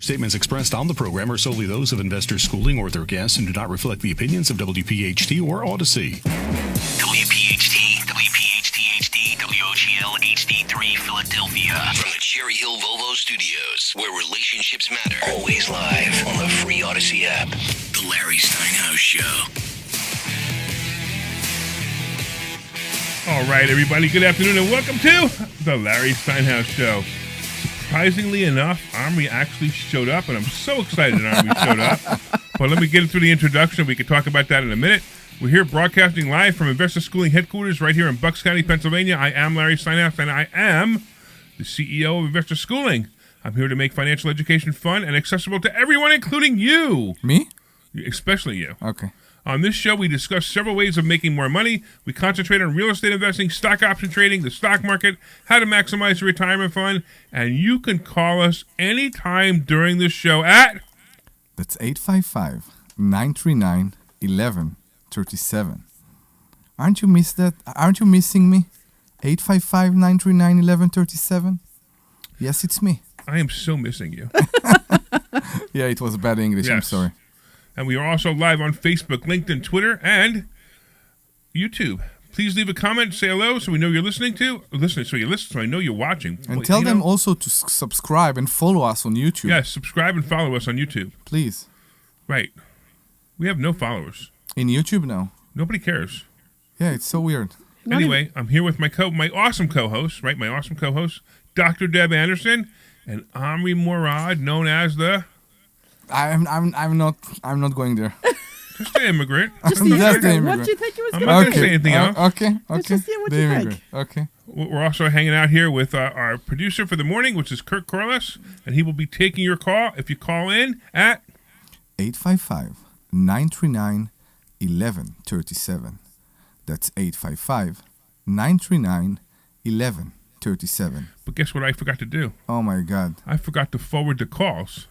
Statements expressed on the program are solely those of Investors Schooling or their guests and do not reflect the opinions of WPHT or Odyssey. WPHT, WPHT-HD, WOGL HD3 Philadelphia. From the Cherry Hill Volvo Studios, where relationships matter. Always live on the free Odyssey app. The Larry Steinhouse Show. All right, everybody, good afternoon and welcome to the Larry Steinhouse Show. Surprisingly enough, Omri actually showed up, and I'm so excited Omri showed up. But let me get into the introduction. We can talk about that in a minute. We're here broadcasting live from Investor Schooling headquarters right here in Bucks County, Pennsylvania. I am Larry Steinhouse, and I am the CEO of Investor Schooling. I'm here to make financial education fun and accessible to everyone, including you. Me? Especially you. Okay. On this show, we discuss several ways of making more money. We concentrate on real estate investing, stock option trading, the stock market, how to maximize your retirement fund, and you can call us anytime during this show at... That's 855-939-1137. Aren't you missing me? 855-939-1137? Yes, it's me. I am so missing you. Yeah, it was bad English. Yes. I'm sorry. And we are also live on Facebook, LinkedIn, Twitter, and YouTube. Please leave a comment, say hello, so we know you're listening so I know you're watching. And tell them also to subscribe and follow us on YouTube. Yes, subscribe and follow us on YouTube. Please. Right. We have no followers. In YouTube now. Nobody cares. Yeah, it's so weird. Anyway, I'm here with my awesome co-host, right? My awesome co-host, Dr. Deb Anderson, and Omri Morad, known as the... I'm not going there. Just the immigrant. Just the immigrant. What do you think it was I'm going not to going to say anything else. Okay. Let's just see what the you immigrant. think. Okay. We're also hanging out here with our producer for the morning, which is Kirk Corliss, and he will be taking your call if you call in at 855-939-1137. That's 855-939-1137. But guess what I forgot to do? Oh, my God. I forgot to forward the calls.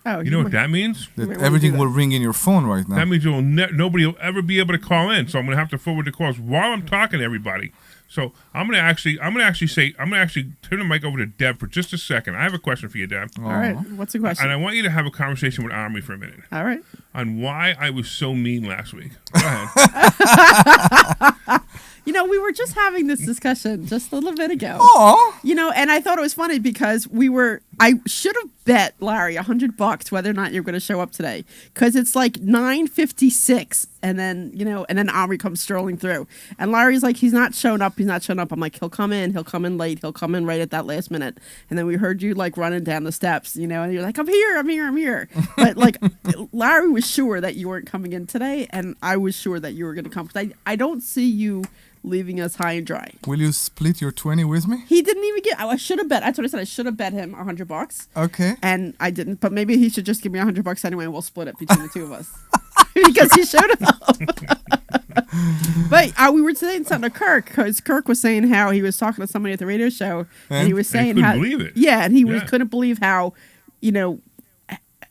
Oh, You know what that means? That Wait, everything will ring in your phone right now. That means nobody will ever be able to call in. So I'm going to have to forward the calls while I'm talking to everybody. So I'm going to actually turn the mic over to Deb for just a second. I have a question for you, Deb. All right. What's the question? And I want you to have a conversation with Omri for a minute All right. on why I was so mean last week. Go ahead. You know, we were just having this discussion just a little bit ago. Aw. You know, and I thought it was funny because I should have bet Larry $100 whether or not you're going to show up today, because it's like 9:56, and then Omri comes strolling through, and Larry's like, he's not showing up. I'm like, he'll come in late, he'll come in right at that last minute, and then we heard you like running down the steps, and you're like, I'm here, but like Larry was sure that you weren't coming in today, and I was sure that you were going to come. I don't see you leaving us high and dry. Will you split your 20 with me? He didn't even get. I should have bet. That's what I said. I should have bet him $100. Okay. And I didn't. But maybe he should just give me $100 anyway, and we'll split it between the two of us because he showed up. But we were saying something to Kirk, because Kirk was saying how he was talking to somebody at the radio show, and he was saying couldn't believe it. Yeah, and he couldn't believe how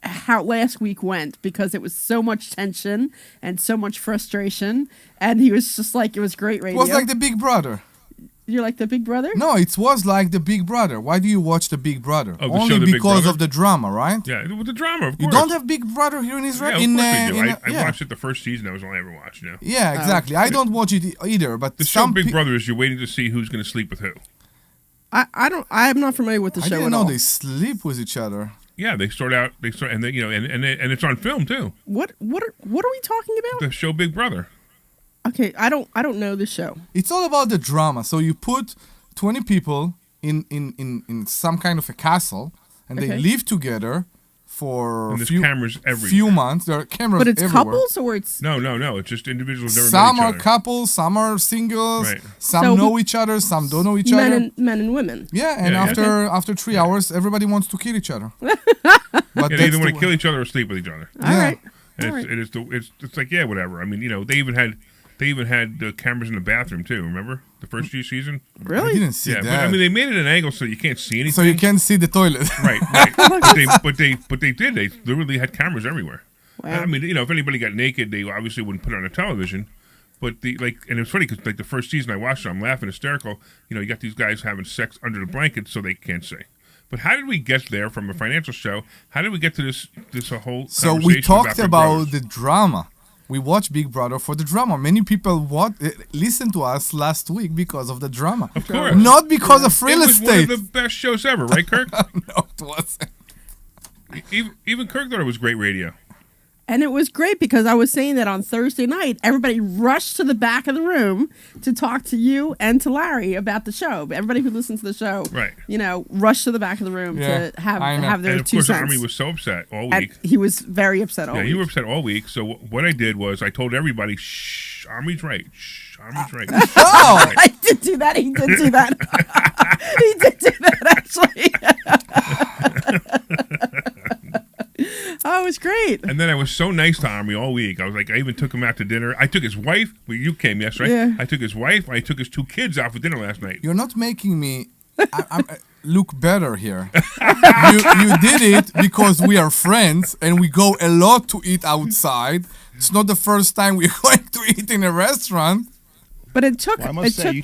how last week went, because it was so much tension and so much frustration, and he was just like, it was great radio. It was like the Big Brother. You're like the Big Brother? No, it was like the Big Brother. Why do you watch the Big Brother? Oh, the Only show The Big because Brother? of the drama, right? Yeah, with the drama, of course. You don't have Big Brother here in Israel? Yeah, of course we do. I yeah. watched it the first season. That was all I ever watched, Yeah, exactly. I don't watch it either, but The show Big Brother is you're waiting to see who's going to sleep with who. I'm not familiar with the I show didn't at know all. they sleep with each other. Yeah, and it's on film too. What are we talking about? The show Big Brother. Okay, I don't know the show. It's all about the drama. So you put 20 people in some kind of a castle, and they live together for And there's few cameras everywhere. few months. There are cameras But it's everywhere. couples, or it's No. It's just individuals never Some met each are other. couples, some are singles, Right. some So know each other, some don't know each other. men and women. Yeah, and Yeah. after 3 hours, everybody wants to kill each other. But Yeah, they either want to kill each other or sleep with each other. All right. And All right. it's like, yeah, whatever. I mean, they even had the cameras in the bathroom too. Remember the first season? I Really? didn't see Yeah, that. but I mean, they made it an angle so you can't see anything. So you can't see the toilet. Right. but they did. They literally had cameras everywhere. Wow. I mean, if anybody got naked, they obviously wouldn't put it on the television. But and it's funny because the first season I watched it, I'm laughing hysterical. You got these guys having sex under the blanket so they can't see. But how did we get there from a financial show? How did we get to this whole So conversation we talked Big about Brothers? the drama. We watched Big Brother for the drama. Many people listened to us last week because of the drama. Of course. Not because of real It was estate. one of the best shows ever, right, Kirk? No, it wasn't. Even Kirk thought it was great radio. And it was great because I was saying that on Thursday night, everybody rushed to the back of the room to talk to you and to Larry about the show. Everybody who listened to the show, Right. Rushed to the back of the room Yeah, to have I know. their And of 2 course, cents. Army was so upset all And week. he was very upset all Yeah, week. you were upset all week. So what I did was I told everybody, "Shh, Army's right. Shh, Army's right." Oh, I did do that. He did do that. He did do that, actually. Oh, it was great. And then I was so nice to Army all week. I was like, I even took him out to dinner. I took his wife. Well, you came yesterday. Yeah. I took his wife. I took his 2 kids out for dinner last night. you're not making me I'm look better here. You did it because we are friends and we go a lot to eat outside. It's not the first time we're going to eat in a restaurant. But it took. Well, I it must say took,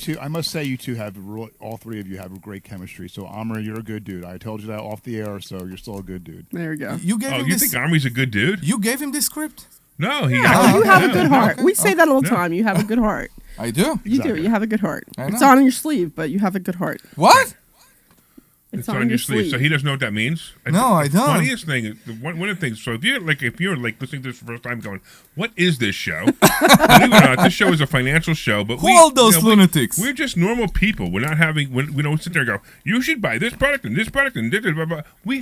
you two have all 3 of you have a great chemistry. So Omri, you're a good dude. I told you that off the air, so you're still a good dude. There we go. You gave Oh, him you this. think Army's a good dude? You gave him the script. No, he. Oh, you have a good heart. Okay. We say that all the No. time. You have a good heart. I do. You Exactly. do. You have a good heart. I It's know. on your sleeve, but you have a good heart. What? It's on your sleeve. So he doesn't know what that means. No, I don't. Funniest thing is one of the things. So if you're listening to this for the first time, going, "What is this show?" Believe it or not, this show is a financial show. But Who are those lunatics? We're just normal people. We're not having. We don't sit there and go, "You should buy this product and this product and this." Blah, blah. We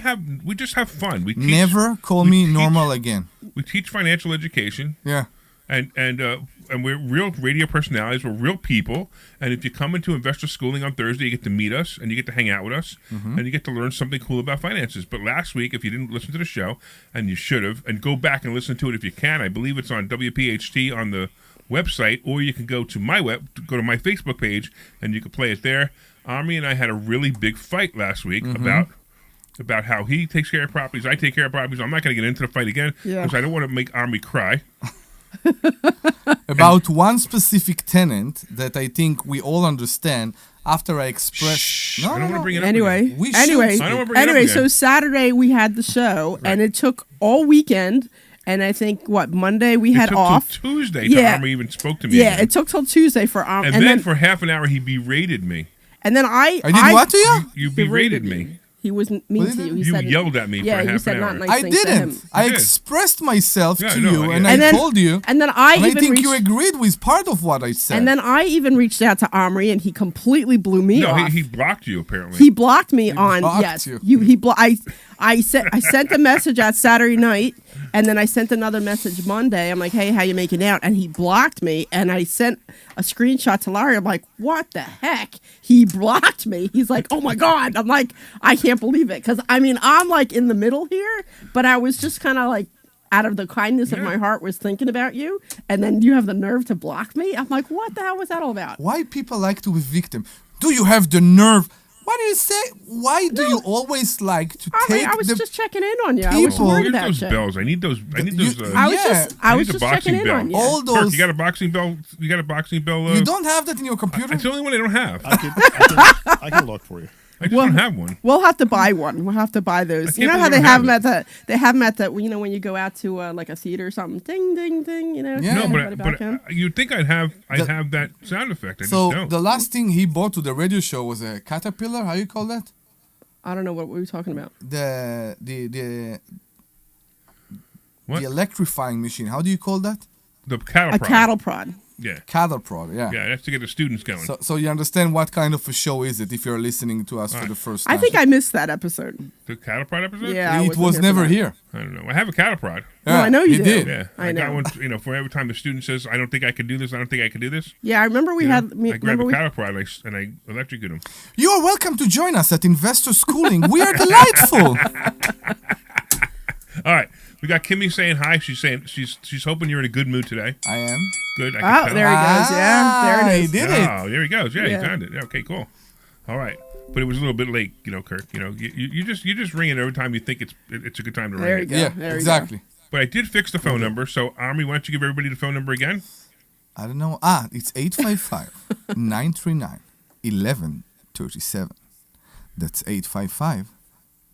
just have fun. We teach, Never call we me teach- normal again. We teach financial education. Yeah. And we're real radio personalities. We're real people. And if you come into investor schooling on Thursday, you get to meet us and you get to hang out with us and you get to learn something cool about finances. But last week, if you didn't listen to the show, and you should have, and go back and listen to it if you can, I believe it's on WPHT on the website, or you can go to go to my Facebook page and you can play it there. Army and I had a really big fight last week about how he takes care of properties, I take care of properties. I'm not going to get into the fight again Yeah. because I don't want to make Army cry. About one specific tenant that I think we all understand after I expressed. I don't want to bring it up Anyway, again. We should. anyway, I don't wanna bring it up again. so Saturday we had the show, and it took all weekend. And I think Monday we It had took off. till Tuesday till Yeah. Army even spoke to me. Yeah, again. it took till Tuesday for and then for half an hour he berated me. and then I I did what to you? You berated me. He wasn't mean What to did you. he He You said, yelled at me yeah, for you half said an not hour. nice I things to him. didn't. I did. expressed myself Yeah, to I know, you, yeah. and And I then- told you. And then I And I even think reached, you agreed with part of what I said. and then I even reached out to Omri, and he completely blew me No, off. he blocked you apparently. He blocked me on blocked yes. you. I sent a message out Saturday night, and then I sent another message Monday. I'm like, hey, how you making out? And he blocked me, and I sent a screenshot to Larry. I'm like, what the heck? He blocked me. He's like, oh my god. I'm like, I can't believe it, because I mean I'm like in the middle here, but I was just kind of like, out of the kindness of my heart, was thinking about you, and then you have the nerve to block me. I'm like, what the hell was that all about? Why people like to be victim? Do you have the nerve? What do you say? Why do you always like to take I was the just checking in on you. I was people- worried Where's about those you. bells? I need those. I was Yeah. just, I was need the just checking boxing in bell. on you. all Kirk, those? you got a boxing bell? You got a boxing bell? You don't have that in your computer? It's the only one I don't have. I can look for you. I just don't have one. We'll have to buy one. We'll have to buy those. can't You know how believe they I have have them at the when you go out to like a theater or something. Ding ding ding. You know. Yeah. No, everybody but back in. you'd think I'd have The- have that sound effect. I So just don't. the last thing he bought to the radio show was a caterpillar. How you call that? I don't know what we were talking about. The What? the electrifying machine. How do you call that? The cattle A prod. cattle prod. Yeah. Cattle prod. Yeah. Yeah, that's to get the students going. So you understand what kind of a show is it if you're listening to us for the first time? I think I missed that episode. The cattle prod episode? Yeah, I it wasn't was for never that. here. I don't know. I have a cattle prod. No, I know you he do. did. Yeah. I got know. one, for every time the student says, I don't think I can do this, I don't think I can do this. Yeah, I remember we you know, had. I grab Remember a we, cattle prod and I electrocute him. You are welcome to join us at Investor Schooling. We are delightful. All right. We got Kimmy saying hi. She's saying she's hoping you're in a good mood today. I am. Good. I oh, can tell. there he goes. Yeah, there it He is. did it. Oh, there he goes. Yeah, Yeah. he found it. Yeah, okay, cool. All right. But it was a little bit late, Kirk. You just ring it every time you think it's a good time to There ring you it. go. Yeah, there you exactly. But I did fix the phone number. So, Army, why don't you give everybody the phone number again? I don't know. It's 855-939-1137. That's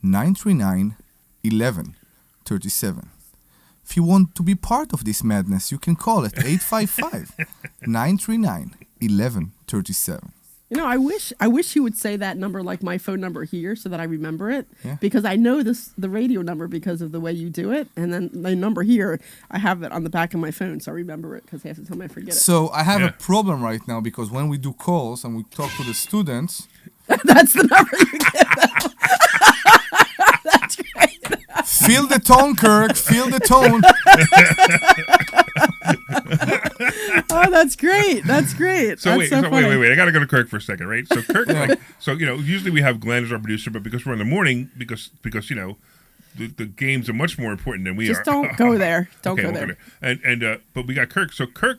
939 1137. If you want to be part of this madness, you can call at 855 939 1137. You know, I wish he would say that number like my phone number here so that I remember it. Yeah. Because I know the radio number because of the way you do it. And then the number here, I have it on the back of my phone, so I remember it because half the time I forget it. So I have Yeah. a problem right now because when we do calls and we talk to the students, That's the number you get. That's great. feel the tone, Kirk, feel the tone. Oh, that's great. That's great. So that's wait, so funny. wait. I got to go to Kirk for a second, right? So Kirk, usually we have Glenn as our producer, but because we're in the morning, because the games are much more important than we Just are. don't go there. Don't Okay, go we'll there. But we got Kirk. So Kirk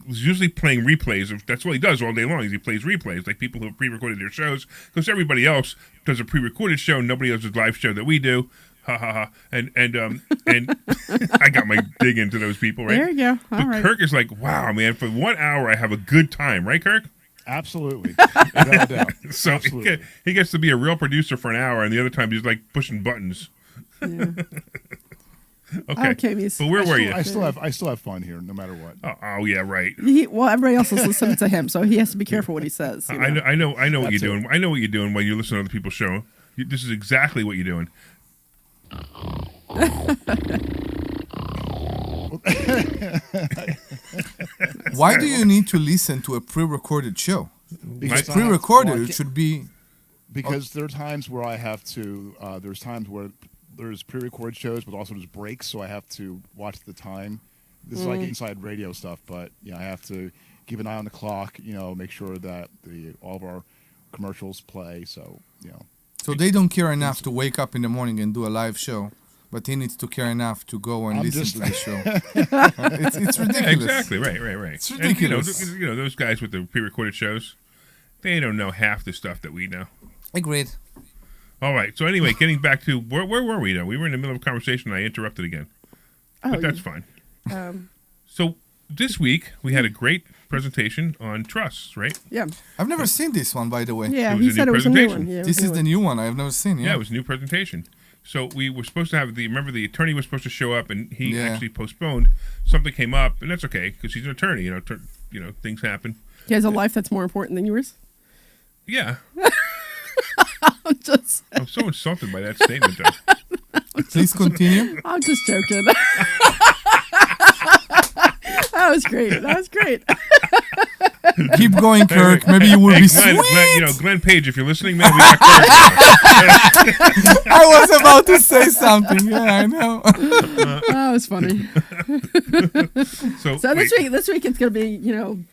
is usually playing replays. That's what he does all day long. Is he plays replays, like people who have pre-recorded their shows. Because everybody else does a pre-recorded show. Nobody does a live show that we do. Ha ha ha. And I got my dig into those people, right? There you go. All But right. Kirk is like, wow, man. For 1 hour, I have a good time, right, Kirk? Absolutely. Without a doubt. So Absolutely. he gets to be a real producer for an hour, and the other time he's like pushing buttons. Yeah. Okay. Okay, Mies. But where were you? I still have fun here, no matter what. Oh yeah, right. Well, everybody else is listening to him, so he has to be careful what he says. You know? I know what you're That's it. doing. I know what you're doing when you listen to other people's show. This is exactly what you're doing. Why do you need to listen to a pre-recorded show? Because It's I have- pre-recorded. well, I It can't- should be. Because there are times where I have to. There's times where there's pre-recorded shows, but also there's breaks, so I have to watch the time. This is like inside radio stuff, but I have to keep an eye on the clock. Make sure that all of our commercials play. So So they don't care enough to wake up in the morning and do a live show, but he needs to care enough to go and I'm listen just- to the show. It's ridiculous. Exactly. Right. It's And, ridiculous. those guys with the pre-recorded shows, they don't know half the stuff that we know. Agreed. All right. So anyway, getting back to where were we? Though we were in the middle of a conversation, and I interrupted again, but that's fine. So this week we had a great presentation on trusts, right? Yeah. I've never seen this one, by the way. Yeah, It was he a said new it was a new one. presentation. Yeah, it was This a new is the one. new one I've never seen. Yeah, it was a new presentation. So we were supposed to have remember the attorney was supposed to show up, and he Yeah. actually postponed. Something came up, and that's okay because he's an attorney. Things happen. He has a life that's more important than yours. Yeah, I'm just I'm so insulted by that statement, though. Please continue. I'm just joking. That was great. That was great. Keep going, Kirk. Maybe you will Hey, be Glenn, sweet. Glenn Page, if you're listening, man, we got Kirk. I was about to say something. Yeah, I know. That was funny. So So wait, this week it's gonna be him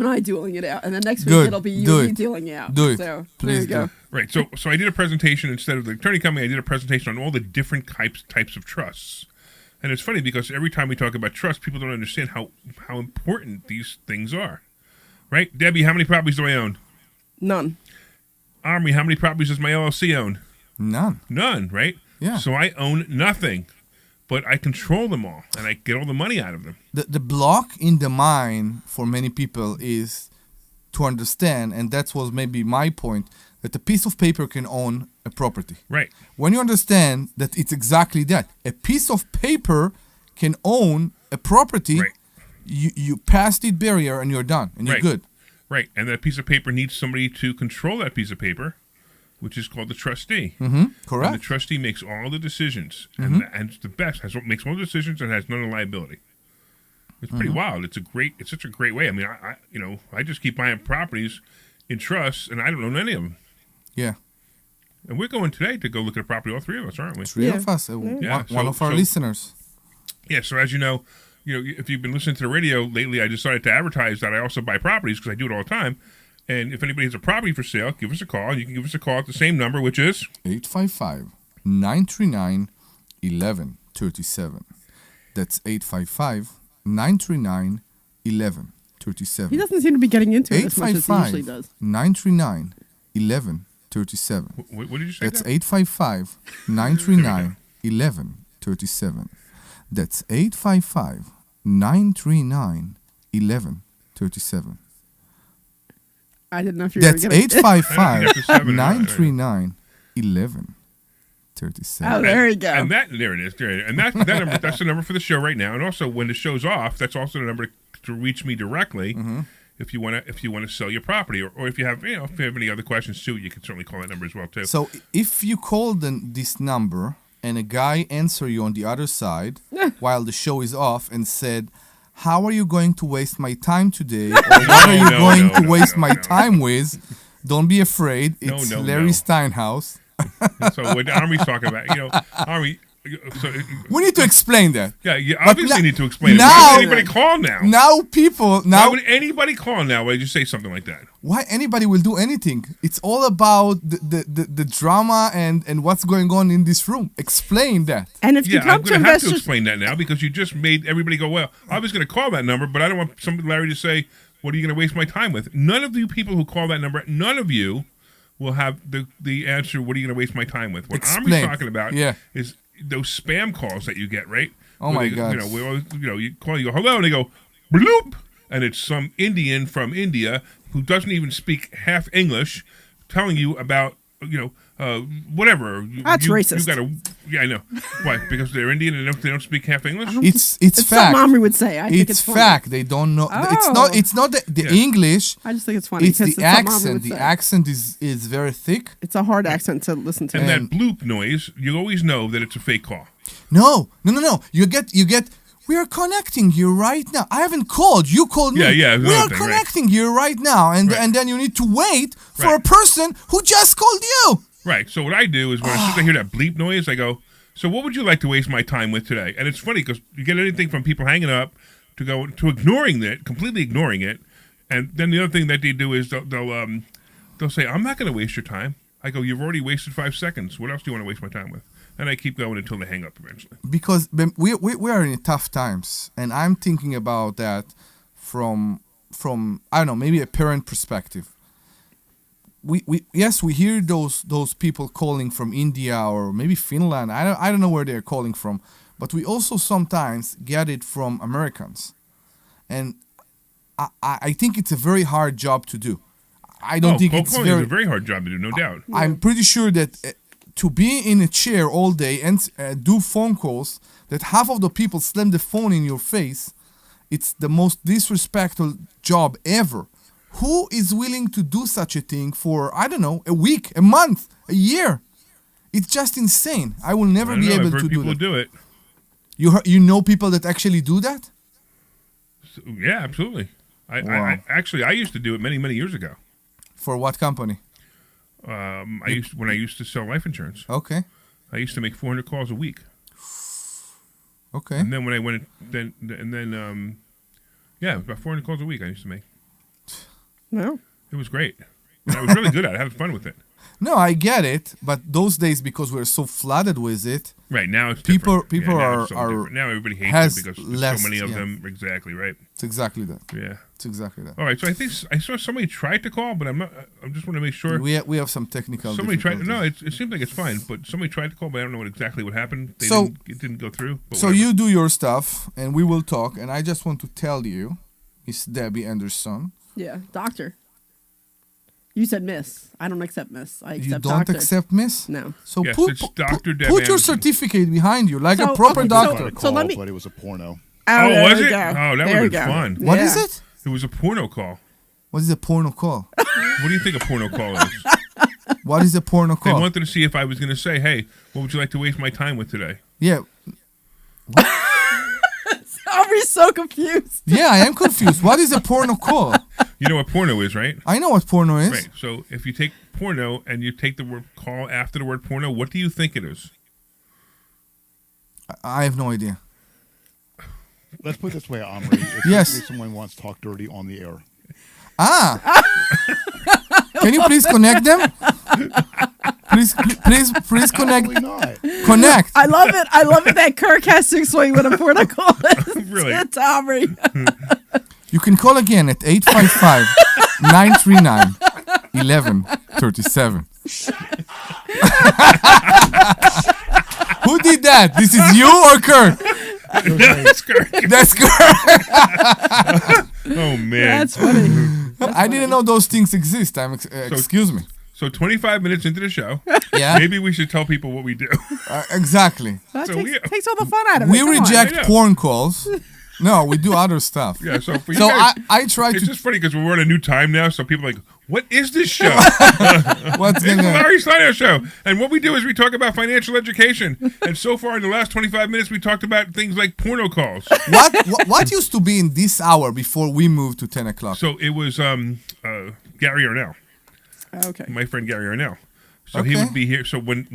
and I dueling it out, and then next week Good. it'll be you Do and me it. dueling it out. Do it. So Please there you go. do. right. So I did a presentation instead of the attorney coming. I did a presentation on all the different types of trusts. And it's funny because every time we talk about trust, people don't understand how important these things are. Right? Debbie, how many properties do I own? None. Omri, how many properties does my LLC own? None. None, right? Yeah. So I own nothing, but I control them all and I get all the money out of them. The block in the mind for many people is to understand, and that was maybe my point, that a piece of paper can own a property. Right. When you understand that it's exactly that, a piece of paper can own a property, Right. you pass the barrier and you're done, and you're Right. good. Right. And that piece of paper needs somebody to control that piece of paper, which is called the trustee. Mm-hmm. And the Correct. trustee makes all the decisions, Mm-hmm. and it's the best. Makes all the decisions and has none of liability. It's pretty Mm-hmm. wild. It's such a great way. I mean, I just keep buying properties in trusts, and I don't own any of them. Yeah. And we're going today to go look at a property, all three of us, aren't we? Three Yeah. of us. Yeah, One so- of our so- listeners. Yeah. So as you know, if you've been listening to the radio lately, I decided to advertise that I also buy properties because I do it all the time. And if anybody has a property for sale, give us a call. You can give us a call at the same number, which is 855-939-1137. That's 855-939-1137. He doesn't seem to be getting into it as much as he usually does. 855-939-1137. what did you say? That's Dan? 855-939-1137. That's 855-939-1137. I didn't know if you were That's going to. 855-939-1137. Oh, there you go. And there it is. And that number, that's the number for the show right now. And also, when the show's off, that's also the number to reach me directly. If you want to sell your property, or if you have any other questions too, you can certainly call that number as well too. So if you call this number and a guy answer you on the other side while the show is off and said, "How are you going to waste my time today?" or "What are you going to waste my time with?" Don't be afraid. It's Larry Steinhouse. So what Omri's talking about, Omri. So, we need to explain that. Yeah, you obviously need to explain it. Now, Why would anybody call now? Why would anybody call now when you say something like that? Why anybody will do anything? It's all about the drama and what's going on in this room. Explain that. And if you come I'm to going to have to investors, explain that now because you just made everybody go, well, I was going to call that number, but I don't want Larry to say, what are you going to waste my time with? None of you people who call that number, none of you will have the answer, what are you going to waste my time with? What Omri's talking about is those spam calls that you get, right? Oh my God! We always, you call, you go hello, and they go bloop, and it's some Indian from India who doesn't even speak half English, telling you about whatever. That's racist. I know. Why? Because they're Indian and they don't speak half English. It's fact. Something Omri would say. I think it's funny. Fact. They don't know. It's not the English. I just think it's funny. It's the accent. The accent is very thick. It's a hard accent to listen to. And that bloop noise, you always know that it's a fake call. No. You get. We are connecting you right now. I haven't called. You called me. Yeah. We are connecting you right now, and then you need to wait for a person who just called you. Right. So what I do is when as soon as I hear that bleep noise, I go, so what would you like to waste my time with today? And it's funny because you get anything from people hanging up to ignoring it, completely ignoring it. And then the other thing that they do is they'll say, I'm not going to waste your time. I go, you've already wasted 5 seconds. What else do you want to waste my time with? And I keep going until they hang up eventually. Because we are in tough times. And I'm thinking about that from I don't know, maybe a parent perspective. We hear those people calling from India or maybe Finland. I don't know where they're calling from, but we also sometimes get it from Americans, and I think it's a very hard job to do. I don't think it's is a very hard job to do, no doubt. I'm pretty sure that to be in a chair all day and do phone calls that half of the people slam the phone in your face, it's the most disrespectful job ever. Who is willing to do such a thing for, I don't know, a week, a month, a year? It's just insane. I will never be able to do people that. Do it. You know people that actually do that? Yeah, absolutely. I used to do it many, many years ago. For what company? When I used to sell life insurance. Okay. I used to make 400 calls a week. Okay. And then when I went, about 400 calls a week I used to make. No. It was great. And I was really good at it. I had fun with it. No, I get it, but those days because we're so flooded with it. Right, now it's people different. are now everybody hates it because there's so many of them. Exactly, right. It's exactly that. Yeah. It's exactly that. All right, so I think I saw somebody tried to call, but I just want to make sure. We have some technical Somebody tried. No, difficulties. it seems like it's fine, but somebody tried to call, but I don't know exactly what happened. It didn't go through. But so whatever. you do your stuff, and we will talk. And I just want to tell you, Miss Debbie Anderson. Yeah, doctor. You said miss. I don't accept miss. I accept You don't doctor. accept miss? No. So Yes, put it's Dr. Deb your Anderson. certificate behind you, like a So, proper okay, doctor. so let me- But it was a porno. Oh, Oh, there was we it? go. Oh, that There would we have go. been fun. What is Yeah. it? It was a porno call. What is a porno call? What do you think a porno call is? What is a porno They call? wanted to see if I was going to say, hey, what would you like to waste my time with today? Yeah. Omri's so confused. Yeah, I am confused. What is a porno call? You know what porno is, right? I know what porno is. Right. So if you take porno and you take the word call after the word porno, what do you think it is? I have no idea. Let's put it this way, Omri. Yes. If someone wants to talk dirty on the air. Can you please connect them? Please connect. Probably not. Connect. I love it. I love it that Kirk has to explain what a porno call is. Really? It's Omri. You can call again at 855-939-1137. Who did that? This is you or Kirk? That's correct. That's Kirk. Oh, man. That's funny. I didn't know those things exist. Excuse me. So 25 minutes into the show, Yeah. maybe we should tell people what we do. Exactly. That So takes all the fun out of it. We Come on. reject I know. porn calls. No, we do other stuff. Yeah, so for you So guys, I try it's to. just funny because we're on a new time now, so people are like, what is this show? What's It's going the on? Larry Steinhouse Show. And what we do is we talk about financial education. And so far in the last 25 minutes, we talked about things like porno calls. What used to be in this hour before we moved to 10 o'clock? So it was Gary Arnell, Okay. my friend Gary Arnell. So he Okay. would be here. So when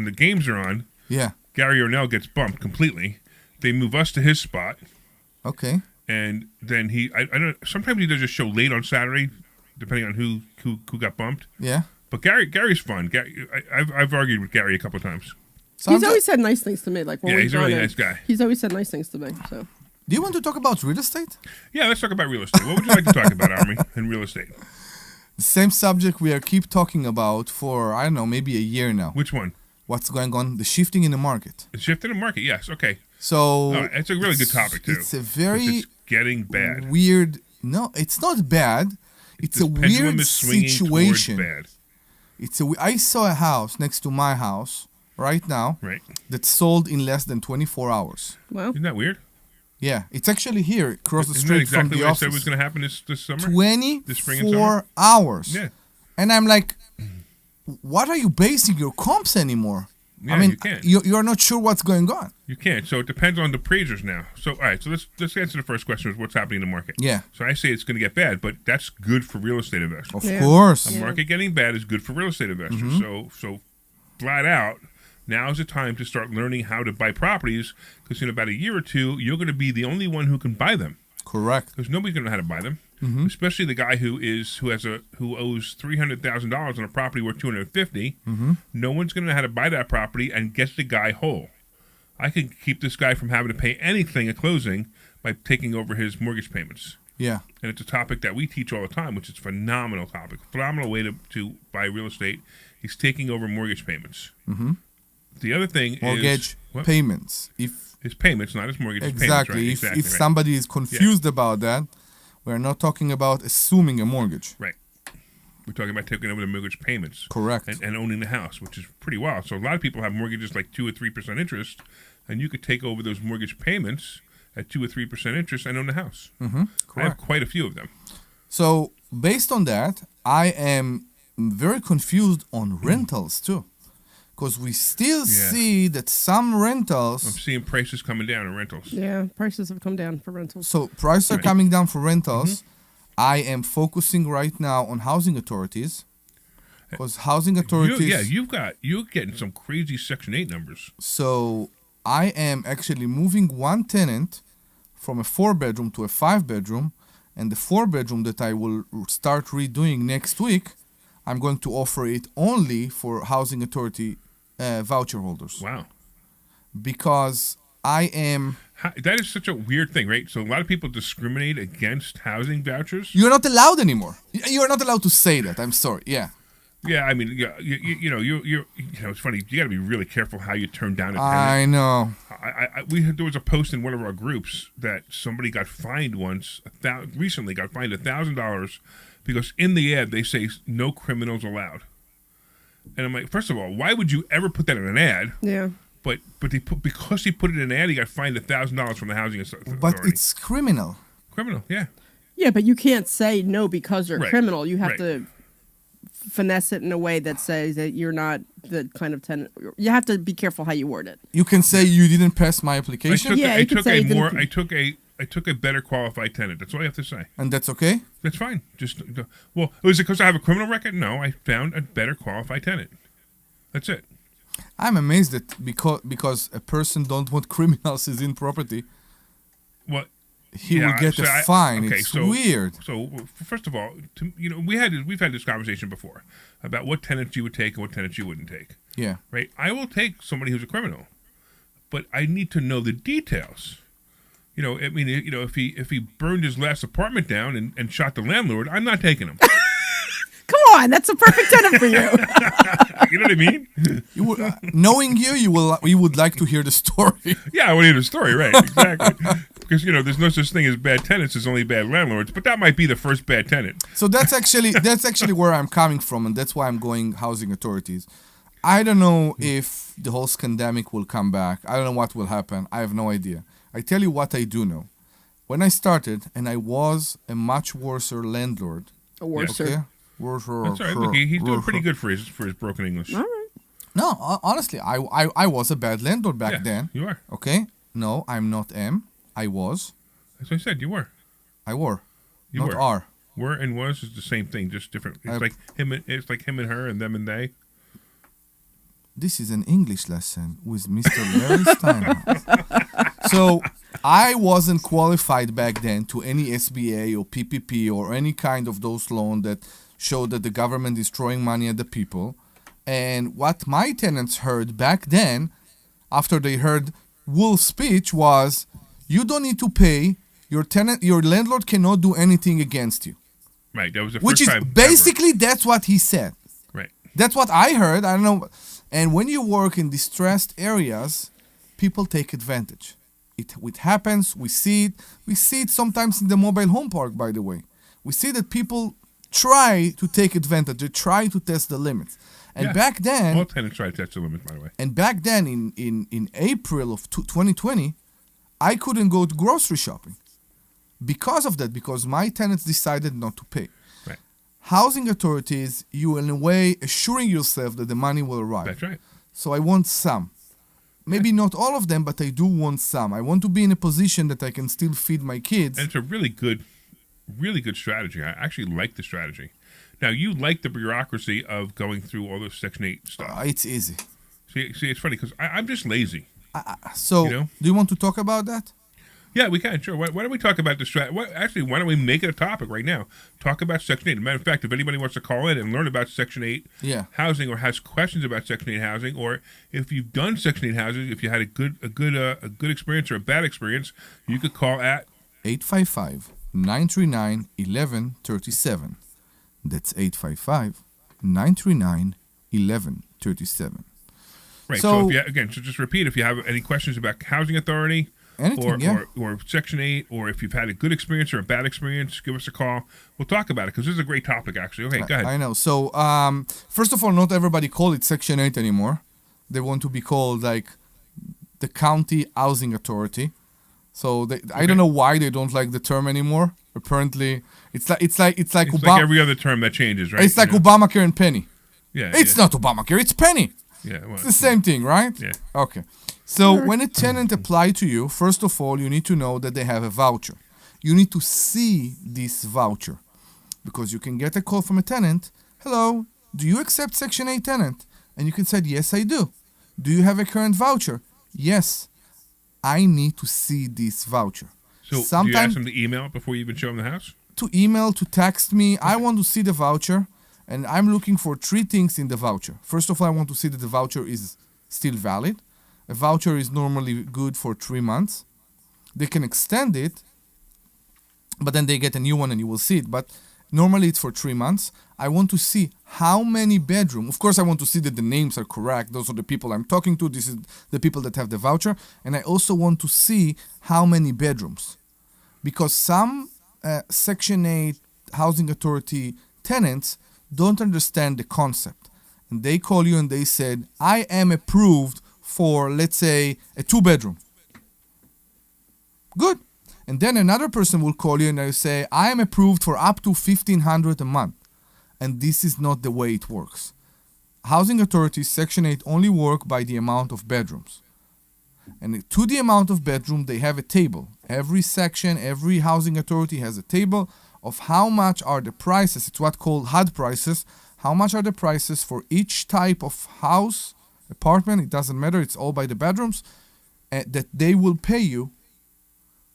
the games are on, Yeah. Gary Arnell gets bumped completely. They move us to his spot. Okay. And then I don't. Sometimes he does a show late on Saturday, depending on who got bumped. Yeah. But Gary's fun. I've argued with Gary a couple of times. He's always said nice things to me. Like when Yeah, we've he's a really gone in, nice guy. He's always said nice things to me. So Do you want to talk about real estate? Yeah, let's talk about real estate. What would you like to talk about, Omri, in real estate? The same subject we are keep talking about for, I don't know, maybe a year now. Which one? What's going on? The shifting in the market. The shift in the market. Yes. Okay. So It's a really good topic too. It's a very It's getting bad. weird. No, it's not bad. It's This a pendulum weird is swinging situation. towards bad. I saw a house next to my house right now Right. that sold in less than 24 hours. well, Isn't that weird? Yeah, it's actually here across the Isn't that street exactly from the what I said was office. going to happen this summer? This spring and 24 summer? hours. Yeah. And I'm like, what are you basing your comps anymore? Yeah, I mean, you can't. you're not sure what's going on. You can't. So it depends on the appraisers now. So all right. So let's answer the first question: is what's happening in the market? Yeah. So I say it's going to get bad, but that's good for real estate investors. Of Yeah. course. The market getting bad is good for real estate investors. Mm-hmm. So flat out, now's the time to start learning how to buy properties because in about a year or two, you're going to be the only one who can buy them Correct. because nobody's going to know how to buy them. Mm-hmm. Especially the guy who owes $300,000 on a property worth $250. Mm-hmm. No one's going to know how to buy that property and get the guy whole. I can keep this guy from having to pay anything at closing by taking over his mortgage payments. Yeah. And it's a topic that we teach all the time, which is a phenomenal topic. Phenomenal way to buy real estate. He's taking over mortgage payments. Mm-hmm. The other thing Mortgage is what? payments. If His payments, not his mortgage. His exactly, payments, right? if somebody is confused about that, we're not talking about assuming a mortgage. Right. We're talking about taking over the mortgage payments. Correct. And owning the house, which is pretty wild. So a lot of people have mortgages like 2 or 3% interest, and you could take over those mortgage payments at 2 or 3% interest and own the house. Mm-hmm. I have Correct. quite a few of them. So based on that, I am very confused on rentals too, because we still see that some I'm rentals. seeing prices coming down in rentals. yeah, prices have come down for rentals. So prices are coming down for rentals. Mm-hmm. I am focusing right now on housing authorities, because housing authorities. You're getting some crazy Section 8 numbers. So I am actually moving one tenant from a 4-bedroom to a 5-bedroom, and the 4-bedroom that I will start redoing next week, I'm going to offer it only for housing authority voucher holders, Wow. because I am. That is such a weird thing, right? So a lot of people discriminate against housing vouchers. You're not allowed anymore. You're not allowed to say that. I'm sorry. Yeah. Yeah, I mean, yeah, you know, it's funny. You got to be really careful how you turn down a tenant. I know. There was a post in one of our groups that somebody got fined once. Recently, got fined $1,000 because in the ad they say no criminals allowed. And I'm like, first of all, why would you ever put that in an ad? Yeah. But because he put it in an ad, he got fined $1,000 from the housing authority. But it's criminal. criminal. Yeah. Yeah, but you can't say no because you're Right. criminal. You have Right. to finesse it in a way that says that you're not the kind of tenant. You have to be careful how you word it. You can say you didn't pass my application, Yeah, you could say it didn't- I took a better qualified tenant. That's all I have to say. and that's okay. That's fine. Well, is it because I have a criminal record? No, I found a better qualified tenant. That's it. I'm amazed that because a person don't want criminals is in property, Well, he yeah, will get so a fine. okay, It's so, weird. So first of all, we've had this conversation before about what tenants you would take and what tenants you wouldn't take. Yeah. Right? I will take somebody who's a criminal, but I need to know the details. You know, I mean, you know, if he burned his last apartment down and shot the landlord, I'm not taking him. Come on, that's a perfect tenant for you. You know what I mean? You would, knowing you would like to hear the story. Yeah, I want to hear the story, right? Exactly. because there's no such thing as bad tenants. There's only bad landlords. But that might be the first bad tenant. So that's actually where I'm coming from, and that's why I'm going housing authorities. I don't know if the whole scandemic will come back. I don't know what will happen. I have no idea. I tell you what I do know. When I started, and I was a much worser landlord. A worser. Okay? Worser. That's all right. Look, he's doing pretty good for his broken English. All right. No, honestly, I was a bad landlord back then. You are. Okay? No, I'm not M. I was. That's what I said. You were. I were. You not were. R. Were and was is the same thing, just different. It's like him. It's like him and her, and them and they. This is an English lesson with Mr. Larry Steinhouse. So I wasn't qualified back then to any SBA or PPP or any kind of those loans that show that the government is throwing money at the people. And what my tenants heard back then, after they heard Wolf's speech, was you don't need to pay. Your landlord cannot do anything against you. Right. That was the Which first is time. basically that's what he said. Right. That's what I heard. I don't know. And when you work in distressed areas, people take advantage. It happens. We see it. We see it sometimes in the mobile home park, by the way. We see that people try to take advantage. They try to test the limits. And back then... All tenants try to test the limits, by the way. And back then, in April of 2020, I couldn't go to grocery shopping. Because of that, because my tenants decided not to pay. Right. Housing authorities, you in a way assuring yourself that the money will arrive. That's right. So I want some. Maybe not all of them, but I do want some. I want to be in a position that I can still feed my kids. And it's a really good strategy. I actually like the strategy. Now, you like the bureaucracy of going through all this Section 8 stuff. It's easy. See, it's funny because I'm just lazy. So, do you want to talk about that? Yeah, we can, sure. Why don't we talk about the Actually, why don't we make it a topic right now? Talk about Section 8. As a matter of fact, if anybody wants to call in and learn about Section 8 housing or has questions about Section 8 housing, or if you've done Section 8 housing, if you had a good experience or a bad experience, you could call at 855-939-1137. That's 855-939-1137. Right. So just repeat, if you have any questions about housing authority, or Section 8, or if you've had a good experience or a bad experience, give us a call. We'll talk about it because this is a great topic, actually. Okay, go ahead. I know. So, first of all, not everybody call it Section 8 anymore. They want to be called like the County Housing Authority. So I don't know why they don't like the term anymore. Apparently, it's like like every other term that changes, right? It's like Obamacare and Penny. Yeah. It's not Obamacare. It's Penny. Yeah. Well, it's the same thing, right? Yeah. Okay. So when a tenant apply to you, first of all, you need to know that they have a voucher. You need to see this voucher because you can get a call from a tenant. Hello, do you accept Section 8 tenant? And you can say, yes, I do. Do you have a current voucher? Yes. I need to see this voucher. So do you ask them to email it before you even show them the house? To email, to text me. I want to see the voucher, and I'm looking for 3 things in the voucher. First of all, I want to see that the voucher is still valid. A voucher is normally good for 3 months. They can extend it, but then they get a new one and you will see it. But normally it's for 3 months. I want to see how many bedrooms. Of course, I want to see that the names are correct. Those are the people I'm talking to. This is the people that have the voucher. And I also want to see how many bedrooms. Because some Section 8 Housing Authority tenants don't understand the concept. And they call you and they said, I am approved for, let's say, a 2-bedroom. Good. And then another person will call you and they'll say, I am approved for up to $1,500 a month. And this is not the way it works. Housing authorities, Section 8, only work by the amount of bedrooms. And to the amount of bedroom, they have a table. Every section, every housing authority has a table of how much are the prices. It's what called HUD prices. How much are the prices for each type of house, apartment, it doesn't matter, it's all by the bedrooms, that they will pay you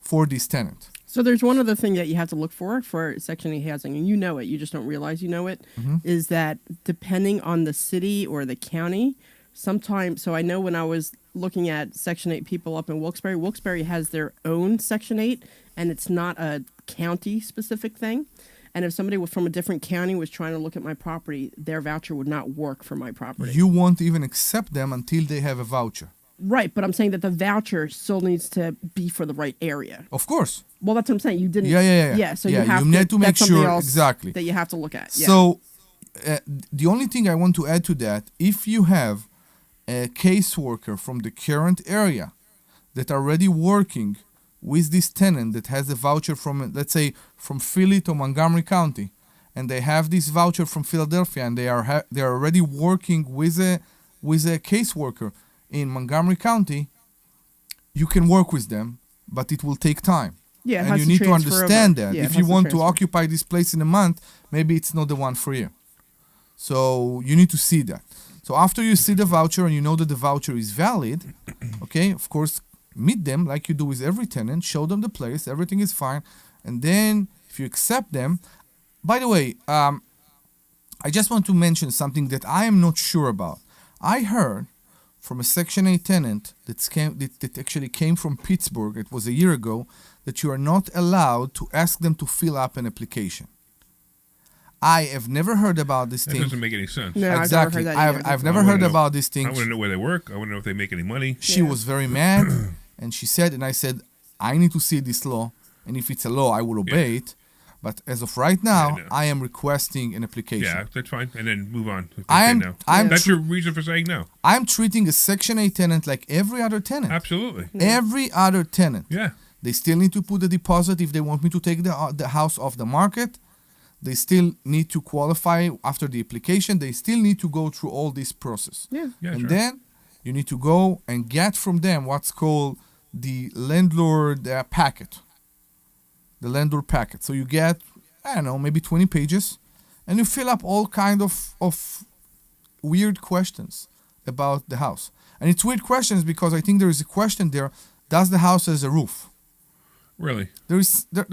for this tenant. So there's one other thing that you have to look for Section 8 housing, and you know it, you just don't realize you know it, is that depending on the city or the county, sometimes, so I know when I was looking at Section 8 people up in Wilkes-Barre has their own Section 8, and it's not a county-specific thing. And if somebody from a different county was trying to look at my property, their voucher would not work for my property. You won't even accept them until they have a voucher. Right, but I'm saying that the voucher still needs to be for the right area. Of course. Well, that's what I'm saying. You didn't. Yeah. So Yeah, you have you need to make that's something sure- else exactly. that you have to look at. Yeah. So, the only thing I want to add to that, if you have a caseworker from the current area that are already working with this tenant that has a voucher from, let's say, from Philly to Montgomery County, and they have this voucher from Philadelphia, and they are already working with a caseworker in Montgomery County, you can work with them, but it will take time. Yeah, it and has you to need to transfer understand over. that. Yeah, it If has you to want to transfer. occupy this place in a month, maybe it's not the one for you. So you need to see that. So after you see the voucher and you know that the voucher is valid, okay, of course, meet them like you do with every tenant, show them the place, everything is fine, and then if you accept them, by the way, I just want to mention something that I am not sure about. I heard from a Section 8 tenant that actually came from Pittsburgh, it was a year ago, that you are not allowed to ask them to fill up an application. I have never heard about this That thing. doesn't make any sense. No, Exactly. I've never heard that either. I've never I wanna heard know- about these I things. want to know where they work. I want to know if they make any money. She was very mad, and she said, and I said, I need to see this law, and if it's a law, I will obey it. But as of right now, I know. I am requesting an application. Yeah, that's fine. And then move on. if they I say am- no. I'm That's tr- your reason for saying no. I'm treating a Section 8 tenant like every other tenant. Absolutely. Every other tenant. Yeah. They still need to put the deposit if they want me to take the house off the market. They still need to qualify after the application. They still need to go through all this process. Yeah. Yeah, and sure. then you need to go and get from them what's called the landlord packet. The landlord packet. So you get, I don't know, maybe 20 pages, and you fill up all kind of weird questions about the house. And it's weird questions because I think there is a question there, does the house has a roof? Really? There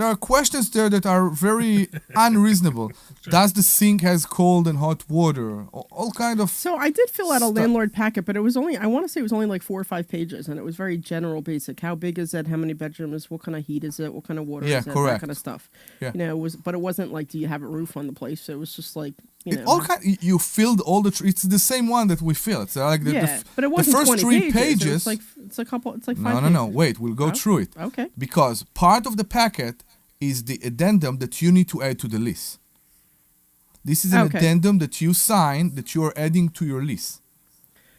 are questions there that are very unreasonable. Does the sink has cold and hot water? All kind of. So I did fill out a Stuff. landlord packet, but it was only, I want to say it was only like 4 or 5 pages, and it was very general, basic. How big is it? How many bedrooms? What kind of heat is it? What kind of water Yeah, is it? correct. That kind of stuff. Yeah. You know, but it wasn't like, do you have a roof on the place? So it was just like, you know. All kind. You filled all the. It's the same one that we filled. So like But it wasn't the first 20 3 pages. pages. It's a couple. It's like 5 no. pages. Wait, we'll go Oh, through it. Okay. Because part of the packet is the addendum that you need to add to the lease. This is an Okay. addendum that you sign that you are adding to your lease.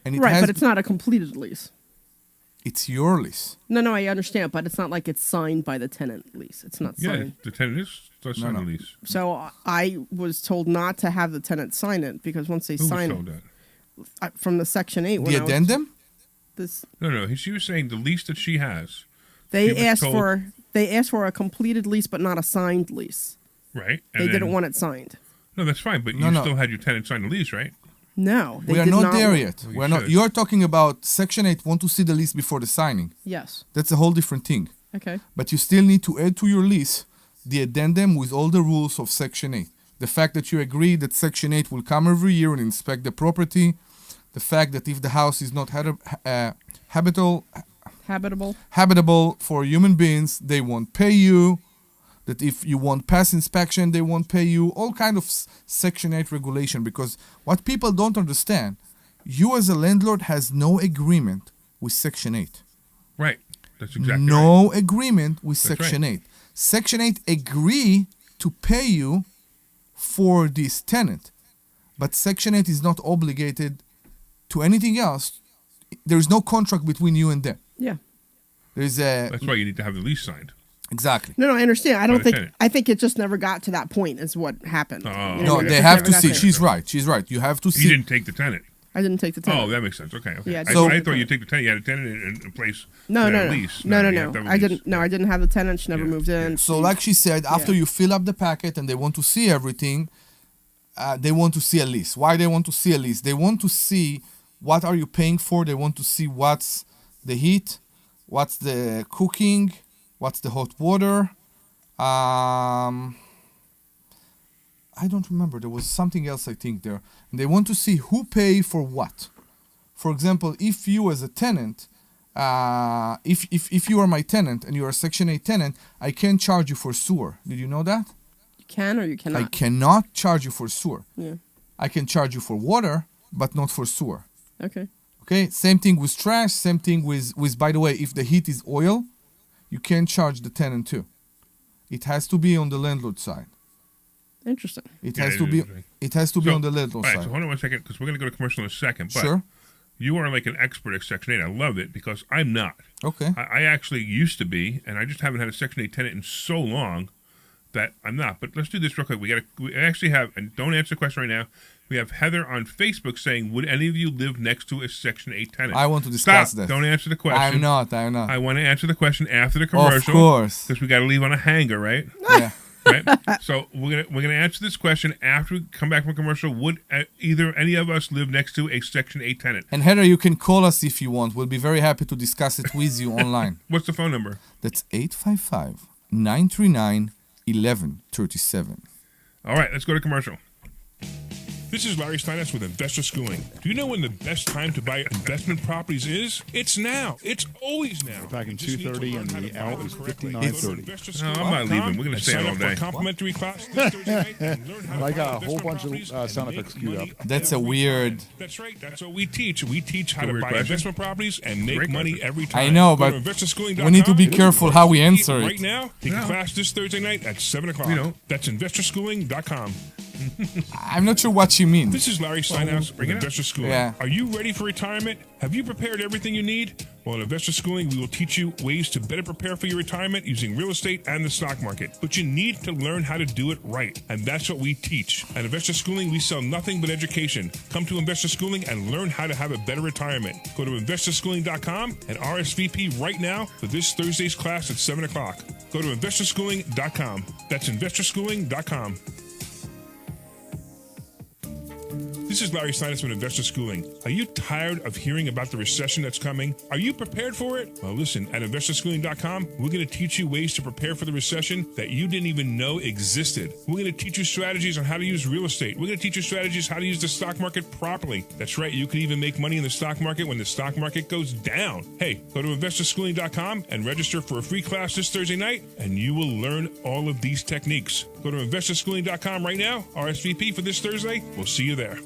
And it Right, has, but it's not a completed lease. it's your lease. No, I understand, but it's not like it's signed by the tenant lease. It's not Yeah, signed. the tenant is sign no. the lease. So I was told not to have the tenant sign it because once they Who was sign told it that? from the Section 8, when The I was- addendum? this No. She was saying the lease that she has. She they was asked told- for a completed lease but not a signed lease. Right? They didn't want it signed. No, that's fine. But No, you no. still had your tenant sign the lease, right? No, they We are did not there want- yet. We We're not. should. You're talking about Section 8 want to see the lease before the signing. Yes. That's a whole different thing. Okay. But you still need to add to your lease the addendum with all the rules of Section 8. The fact that you agree that Section 8 will come every year and inspect the property. The fact that if the house is not habitable for human beings, they won't pay you. That if you won't pass inspection, they won't pay you. All kind of Section 8 regulation. Because what people don't understand, you as a landlord has no agreement with Section 8. Right. That's exactly right. No agreement with That's Section right. 8. Section 8 agree to pay you for this tenant. But Section 8 is not obligated to anything else. There is no contract between you and them. Yeah. There's a... That's why you need to have the lease signed. Exactly. No, I understand. I don't the think. tenant. I think it just never got to that point. Is what happened. Oh. You know, No, it they just have never to got see. there. She's right. She's right. You have to You see. didn't take the tenant. I didn't take the Oh, tenant. that makes sense. Okay. Yeah, I so- thought you take the tenant. You had a tenant in place. No, that no, had a no, lease. no, you no, have to no. have a I lease. didn't. No, I didn't have the tenant. She never Yeah, moved in. So, like she said, after Yeah. you fill up the packet and they want to see everything, they want to see a lease. Why they want to see a lease? They want to see what are you paying for. They want to see what's the heat, what's the cooking, what's the hot water. I don't remember. There was something else I think there. And they want to see who pay for what. For example, if you as a tenant, if you are my tenant and you are a Section 8 tenant, I can charge you for sewer. Did you know that? You can or you I cannot. cannot charge you for sewer. Yeah. I can charge you for water, but not for sewer. Okay. Okay, same thing with trash, same thing with by the way, if the heat is oil, you can't charge the tenant too. It has to be on the landlord side. Interesting. It Yeah, has it to is be interesting. it has to be So- on the landlord All right, side. so hold on one second, because we're going to go to commercial in a second. But Sure. you are like an expert at Section 8. I love it because I'm not. Okay. I actually used to be, and I just haven't had a Section 8 tenant in so long that I'm not. But let's do this real quick. We actually have, and don't answer the question right now. We have Heather on Facebook saying, "Would any of you live next to a Section 8 tenant?" I want to discuss Stop. that. Don't answer the question. I'm not. I want to answer the question after the commercial. Of course. Because we got to leave on a hanger, right? Yeah. Right. So we're gonna answer this question after we come back from commercial. Would either any of us live next to a Section 8 tenant? And Heather, you can call us if you want. We'll be very happy to discuss it with you online. What's the phone number? That's 855-939-1137. All right, let's go to commercial. This is Larry Steinhouse with Investor Schooling. Do you know when the best time to buy investment properties is? It's now. It's always now. Back in 2:30 and the out is 59:30. No, I'm not leaving. We're going to stay Sign all up for day. a Complimentary class. this Thursday night and learn how to I got buy a whole investment bunch of, properties sound and effects make queued money up. That's a every weird- time. That's right. That's what we teach. We teach how to weird buy question. investment properties and make Great money question. every time. I know, Go to but investorschooling.com. we need to be careful how we answer it. Right now, take a class this Thursday night at 7 o'clock. We don't. That's investorschooling.com. I'm not sure what she means. This is Larry Steinhouse with Investor Schooling. Yeah. Are you ready for retirement? Have you prepared everything you need? Well, at Investor Schooling, we will teach you ways to better prepare for your retirement using real estate and the stock market. But you need to learn how to do it right. And that's what we teach. At Investor Schooling, we sell nothing but education. Come to Investor Schooling and learn how to have a better retirement. Go to investorschooling.com and RSVP right now for this Thursday's class at 7 o'clock. Go to investorschooling.com. That's investorschooling.com. This is Larry Steinhouse from Investor Schooling. Are you tired of hearing about the recession that's coming? Are you prepared for it? Well, listen, at investorschooling.com, we're going to teach you ways to prepare for the recession that you didn't even know existed. We're going to teach you strategies on how to use real estate. We're going to teach you strategies how to use the stock market properly. That's right, you can even make money in the stock market when the stock market goes down. Hey, go to investorschooling.com and register for a free class this Thursday night, and you will learn all of these techniques. Go to investorschooling.com right now, RSVP for this Thursday. We'll see you there.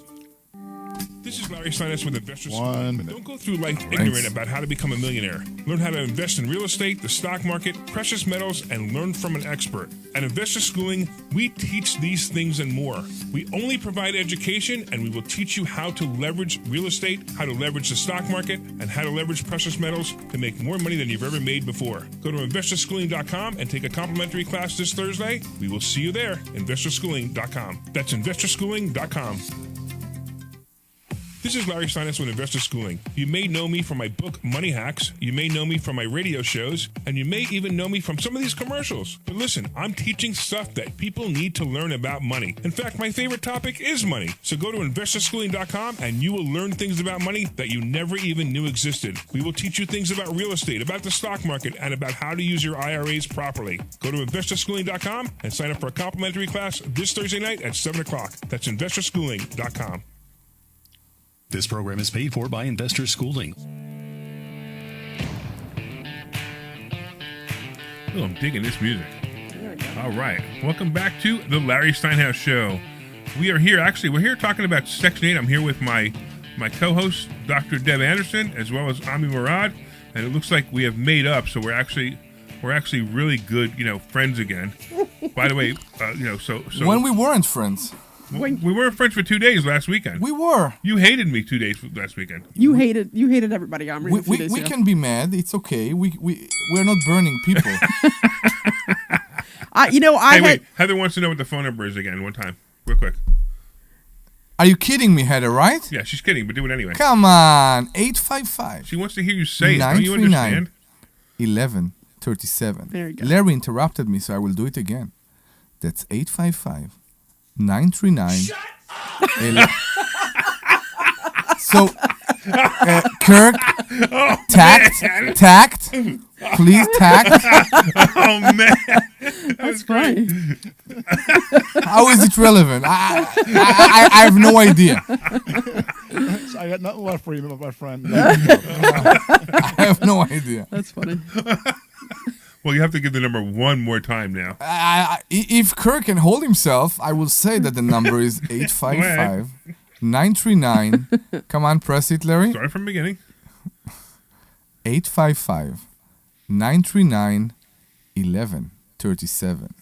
This is Larry Steinhouse with Investor 1 Schooling. minute. Don't go through life ignorant about how to become a millionaire. Learn how to invest in real estate, the stock market, precious metals, and learn from an expert. At Investor Schooling, we teach these things and more. We only provide education, and we will teach you how to leverage real estate, how to leverage the stock market, and how to leverage precious metals to make more money than you've ever made before. Go to investorschooling.com and take a complimentary class this Thursday. We will see you there, investorschooling.com. That's investorschooling.com. This is Larry Steinhouse with Investor Schooling. You may know me from my book, Money Hacks. You may know me from my radio shows. And you may even know me from some of these commercials. But listen, I'm teaching stuff that people need to learn about money. In fact, my favorite topic is money. So go to investorschooling.com and you will learn things about money that you never even knew existed. We will teach you things about real estate, about the stock market, and about how to use your IRAs properly. Go to investorschooling.com and sign up for a complimentary class this Thursday night at 7 o'clock. That's investorschooling.com. This program is paid for by Investor Schooling. Oh, I'm digging this music. All right. Welcome back to the Larry Steinhouse Show. We are here. Actually, we're here talking about Section 8. I'm here with my co-host, Dr. Deb Anderson, as well as Omri Morad. And it looks like we have made up, so we're actually really good, friends again. By the way, so When we weren't friends. we weren't friends for 2 days last weekend. We were. You hated me 2 days last weekend. You hated everybody, Omri. We can be mad. It's okay. We're not burning people. Wait. Heather wants to know what the phone number is again. One time, real quick. Are you kidding me, Heather, right? Yeah, she's kidding, but do it anyway. Come on. 855. She wants to hear you say it. Don't you understand? 1137. There you go. Larry interrupted me, so I will do it again. That's 855-939. So, Kirk, tact, please tact. Oh man, That's funny. How is it relevant? I have no idea. I got nothing left for you, my friend. I have no idea. That's funny. Well, you have to give the number one more time now. If Kirk can hold himself, I will say that the number is 939. Come on, press it, Larry. Start from the beginning. 855 939 1137.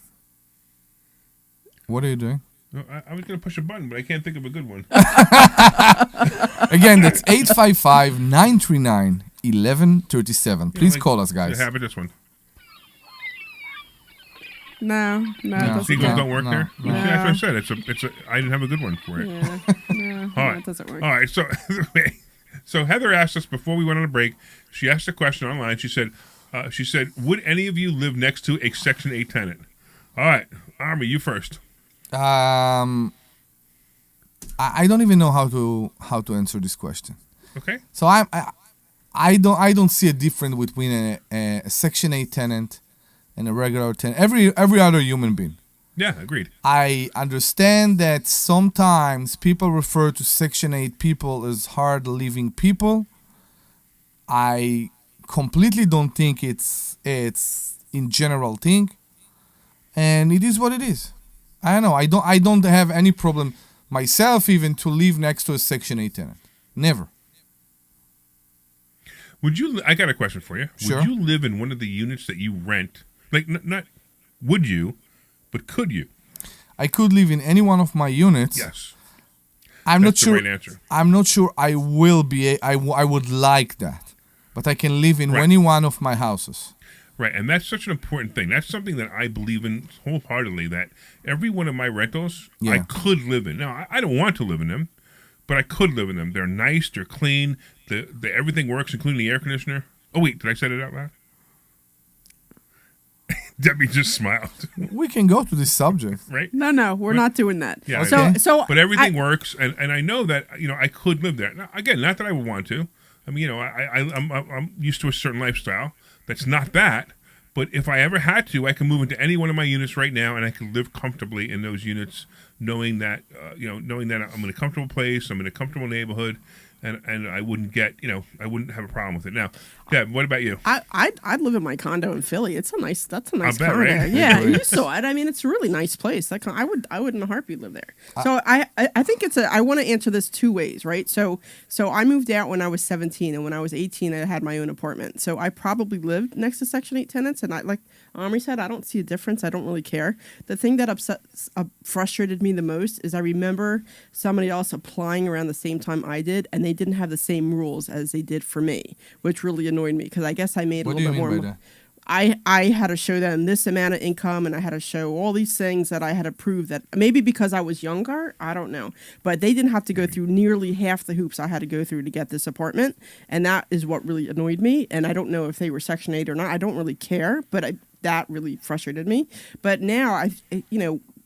What are you doing? No, I was going to push a button, but I can't think of a good one. Again, that's 855 939 1137. Please call us, guys. Have it this one. No, it doesn't Seagulls work. don't work there. no. See, that's what I said. It's a. I didn't have a good one for it. Yeah, no, All right. it doesn't work. All right. So Heather asked us before we went on a break. She asked a question online. She said, would any of you live next to a Section 8 tenant? All right, Omri, you first. I don't even know how to answer this question. Okay. So I don't see a difference between a Section 8 tenant and a regular tenant. Every other human being. Yeah, agreed. I understand that sometimes people refer to Section 8 people as hard living people. I completely don't think it's in general thing, and it is what it is. I don't know. I don't have any problem myself even to live next to a Section 8 tenant. Never. Would you? I got a question for you. Sure. Would you live in one of the units that you rent? Like, not would you, but could you? I could live in any one of my units. Yes. I'm That's not sure. the right answer. I'm not sure I will be. I would like that, but I can live in Right. any one of my houses. Right, and that's such an important thing. That's something that I believe in wholeheartedly, that every one of my rentals I Yeah. could live in. Now, I don't want to live in them, but I could live in them. They're nice, they're clean, the everything works, including the air conditioner. Oh, wait, did I say it out loud? Debbie just smiled, We can go to this subject. right? No, we're not doing that. Yeah, so, okay. so But everything I- works, and I know that I could live there. Now, again, not that I would want to. I mean, I'm used to a certain lifestyle that's not that. But if I ever had to, I can move into any one of my units right now, and I can live comfortably in those units, knowing that knowing that I'm in a comfortable place, I'm in a comfortable neighborhood, and I wouldn't I wouldn't have a problem with it. Now, Deb, what about you? I'd live in my condo in Philly. That's a nice bet, condo. right? Yeah, you saw it. I mean, it's a really nice place. I would in a heartbeat live there. So I think I want to answer this two ways, right? So I moved out when I was 17, and when I was 18, I had my own apartment. So I probably lived next to Section 8 tenants, and like Omri said, I don't see a difference. I don't really care. The thing that frustrated me the most is I remember somebody else applying around the same time I did, and they didn't have the same rules as they did for me, which really annoyed me because I guess I made a What do little you bit mean more. by that? I had to show them this amount of income, and I had to show all these things that I had to prove that maybe because I was younger, I don't know, but they didn't have to go through nearly half the hoops I had to go through to get this apartment, and that is what really annoyed me. And I don't know if they were Section 8 or not. I don't really care, but that really frustrated me. But now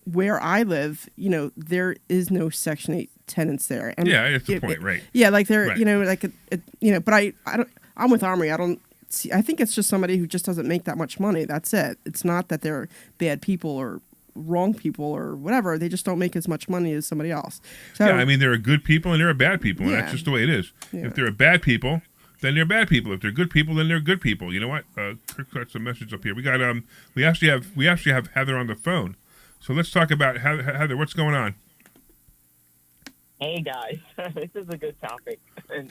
where I live, there is no Section 8 tenants there. And Yeah, that's the point, right? Yeah, like they're Right. but I don't. I'm with Omri. I don't. I think it's just somebody who just doesn't make that much money. That's it. It's not that they're bad people or wrong people or whatever. They just don't make as much money as somebody else. So, Yeah, I mean, there are good people and there are bad people, and Yeah. that's just the way it is. Yeah. If there are bad people, then they're bad people. If they're good people, then they're good people. You know what? Kirk got some message up here. We got we actually have Heather on the phone. So let's talk about Heather. What's going on? Hey guys, this is a good topic, and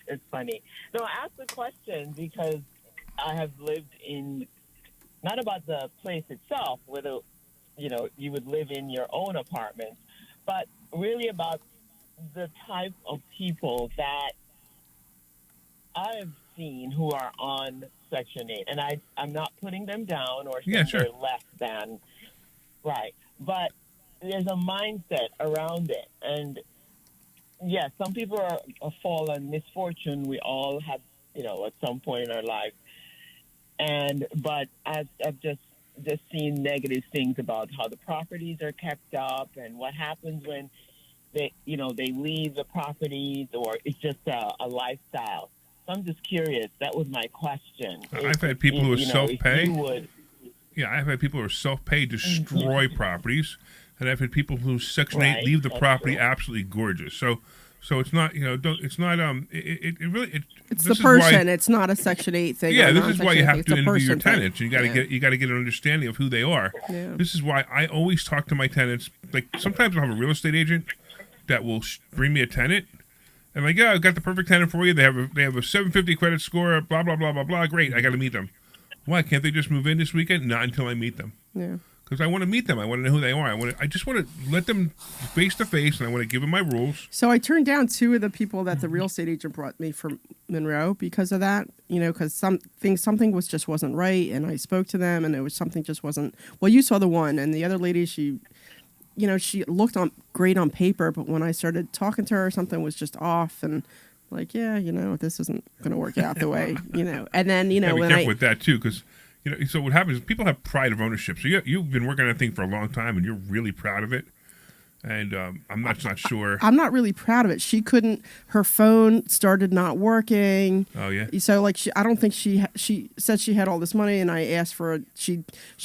it's funny. No, I asked the question because I have lived in, not about the place itself, whether you would live in your own apartment, but really about the type of people that I've seen who are on Section 8, and I'm not putting them down or saying sure. they're less than, right, but there's a mindset around it, and yes, some people are a fallen misfortune. We all have, at some point in our life. But I've just seen negative things about how the properties are kept up and what happens when they leave the properties, or it's just a lifestyle. So I'm just curious. That was my question. I've had people who are self-pay. Yeah, I've had people who are self-pay destroy properties, and I've had people who Section 8 Right, leave the that's property true. absolutely gorgeous. So it's not it's not it really it's this the is why- person. It's not a Section 8 thing. Yeah, or this is why you non-Section 8 have thing. to It's a interview your person thing. tenants. You got to get an understanding of who they are. Yeah. This is why I always talk to my tenants. Like sometimes I'll have a real estate agent, that will bring me a tenant. I'm like, yeah, I've got the perfect tenant for you. They have a 750 credit score, blah, blah, blah, blah, blah. Great, I got to meet them. Why can't they just move in this weekend? Not until I meet them. Yeah. Because I want to meet them. I want to know who they are. I just want to let them face to face, and I want to give them my rules. So I turned down 2 of the people that the real estate agent brought me from Monroe because of that. Because something wasn't right, and I spoke to them, and it was something just wasn't. Well, you saw the one, and the other lady, she looked great on paper, but when I started talking to her, something was just off, and like, yeah, this isn't going to work out the way, And then, Be when careful with that too, because so what happens is people have pride of ownership. So you've been working on that thing for a long time, and you're really proud of it. And I'm not sure. I'm not really proud of it. She couldn't. Her phone started not working. Oh yeah. So I don't think she said she had all this money, and I asked for she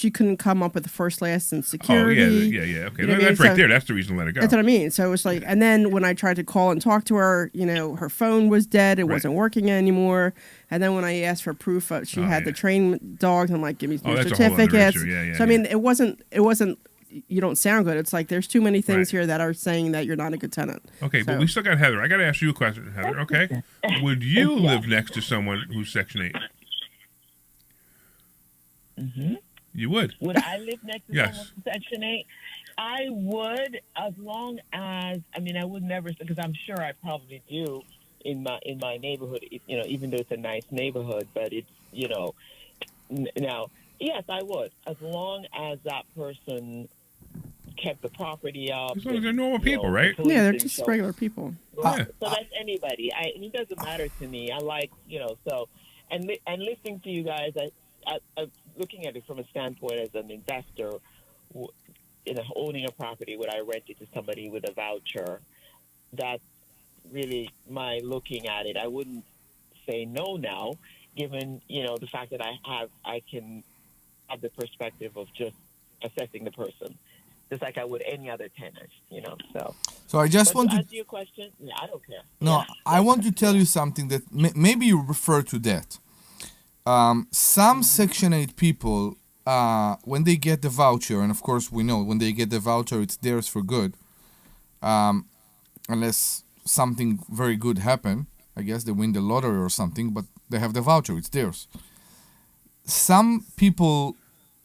couldn't come up with the first, last, and security. Oh yeah. Okay, that's right there. That's the reason to let it go. That's what I mean. So it was like, and then when I tried to call and talk to her, her phone was dead. It wasn't working anymore. And then when I asked for proof, she had the train dogs. I'm like, give me your certificates. So I mean, it wasn't. You don't sound good. It's like there's too many things here that are saying that you're not a good tenant. Okay, but we still got Heather. I got to ask you a question, Heather. Okay, would you live next to someone who's Section 8? Mm-hmm. You would. Would I live next to Yes. someone from Section 8? I would, as long as I would never, because I'm sure I probably do in my neighborhood. Even though it's a nice neighborhood, but it's now. Yes, I would, as long as that person kept the property up. As long as they're normal people, right? Yeah, they're just regular people. So that's anybody. It doesn't matter to me. I like, and listening to you guys, I'm looking at it from a standpoint as an investor, owning a property, would I rent it to somebody with a voucher? That's really my looking at it. I wouldn't say no now, given, the fact that I can have the perspective of just assessing the person, just like I would any other tenant, So I just want to to answer your question. Yeah, I don't care. No, I want to tell you something that maybe you refer to that. Some Section 8 people, when they get the voucher, and of course we know when they get the voucher, it's theirs for good, unless something very good happen. I guess they win the lottery or something, but they have the voucher, it's theirs. Some people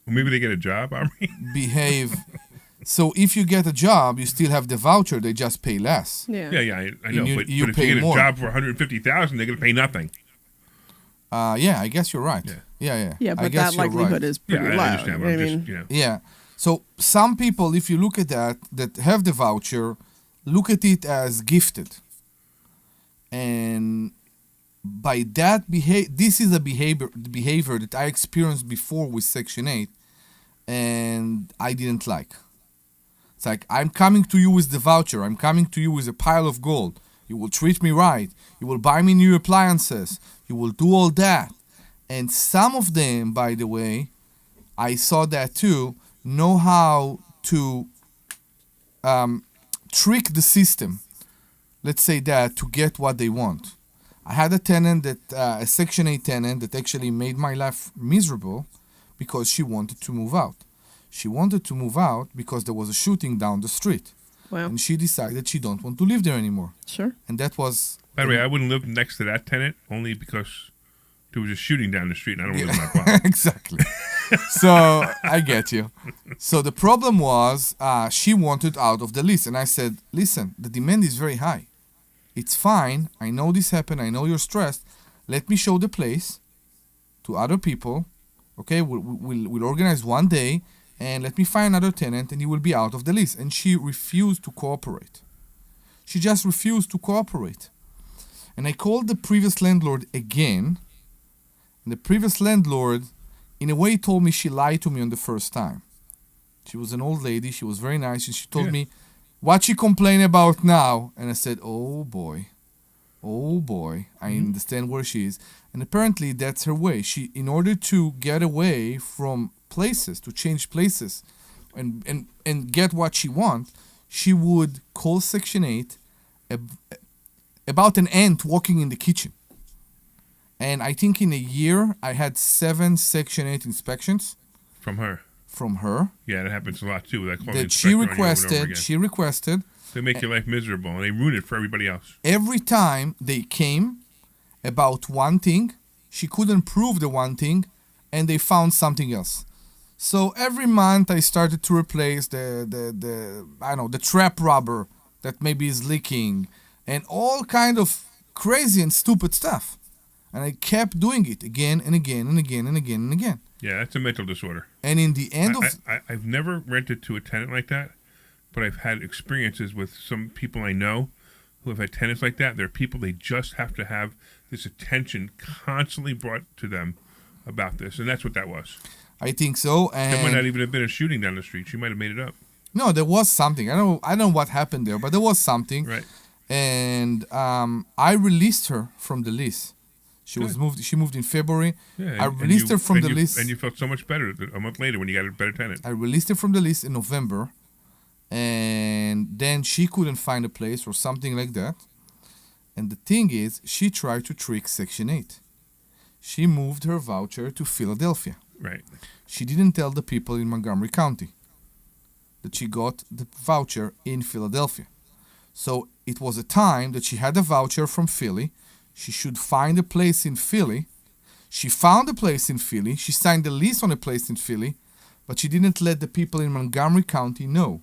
maybe they get a job, Omri. behave. So if you get a job, you still have the voucher. They just pay less. Yeah, I know. You but if pay you get more. a job for $150,000, they're going to pay nothing. Yeah, I guess you're right. Yeah. Yeah, I but guess that you're likelihood right. is pretty low. I understand. But I'm just, Yeah. So some people, if you look at that have the voucher, look at it as gifted. And by that this is a behavior that I experienced before with Section 8, and I didn't like. It's like, I'm coming to you with the voucher. I'm coming to you with a pile of gold. You will treat me right. You will buy me new appliances. You will do all that. And some of them, by the way, I saw that too, know how to trick the system, let's say that, to get what they want. I had a tenant a Section 8 tenant that actually made my life miserable because she wanted to move out. She wanted to move out because there was a shooting down the street. Wow. And she decided she don't want to live there anymore. Sure. And that was... By the way, I wouldn't live next to that tenant only because there was a shooting down the street and I don't live in that block. Exactly. So I get you. So the problem was she wanted out of the lease. And I said, listen, the demand is very high. It's fine. I know this happened. I know you're stressed. Let me show the place to other people. Okay, we'll organize one day and let me find another tenant and you will be out of the lease. And she refused to cooperate. She just refused to cooperate. And I called the previous landlord again. And the previous landlord, in a way, told me she lied to me on the first time. She was an old lady. She was very nice. And she told me what she complained about now. And I said, oh boy, I understand where she is. And apparently that's her way. She, in order to get away from places, to change places and get what she wants, she would call Section 8 about an ant walking in the kitchen. And I think in a year, I had 7 Section 8 inspections. From her. From her. Yeah, that happens a lot too. That she requested. They make your life miserable, and they ruin it for everybody else. Every time they came about one thing, she couldn't prove the one thing, and they found something else. So every month I started to replace the trap rubber that maybe is leaking, and all kind of crazy and stupid stuff. And I kept doing it again and again and again and again and again. Yeah, that's a mental disorder. And in the end of... I've never rented to a tenant like that, but I've had experiences with some people I know who have had tenants like that. There are people, they just have to have this attention constantly brought to them about this, and that's what that was. I think so. And there might not even have been a shooting down the street. She might have made it up. No, there was something. I don't know what happened there, but there was something. Right. And I released her from the lease. She moved in February. Yeah, I released her from the lease. And you felt so much better a month later when you got a better tenant. I released her from the lease in November, and then she couldn't find a place or something like that. And the thing is, she tried to trick Section 8. She moved her voucher to Philadelphia. Right. She didn't tell the people in Montgomery County that she got the voucher in Philadelphia. So it was a time that she had a voucher from Philly. She should find a place in Philly. She found a place in Philly. She signed a lease on a place in Philly, but she didn't let the people in Montgomery County know.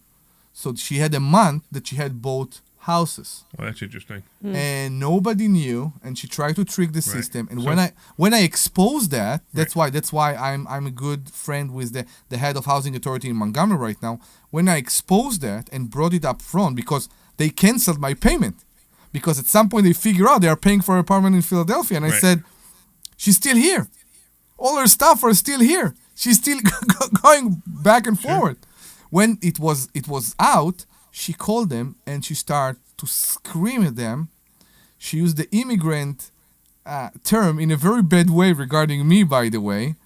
So she had a month that she had both houses. Oh, that's interesting. And nobody knew, and she tried to trick the system. And when I exposed that, that's why I'm a good friend with the head of housing authority in Montgomery right now. When I exposed that and brought it up front, because they canceled my payment, because at some point they figure out they are paying for an apartment in Philadelphia, and I said, she's still here. All her stuff are still here. She's still going back and forward. When it was out, she called them and she started to scream at them. She used the immigrant term in a very bad way regarding me, by the way,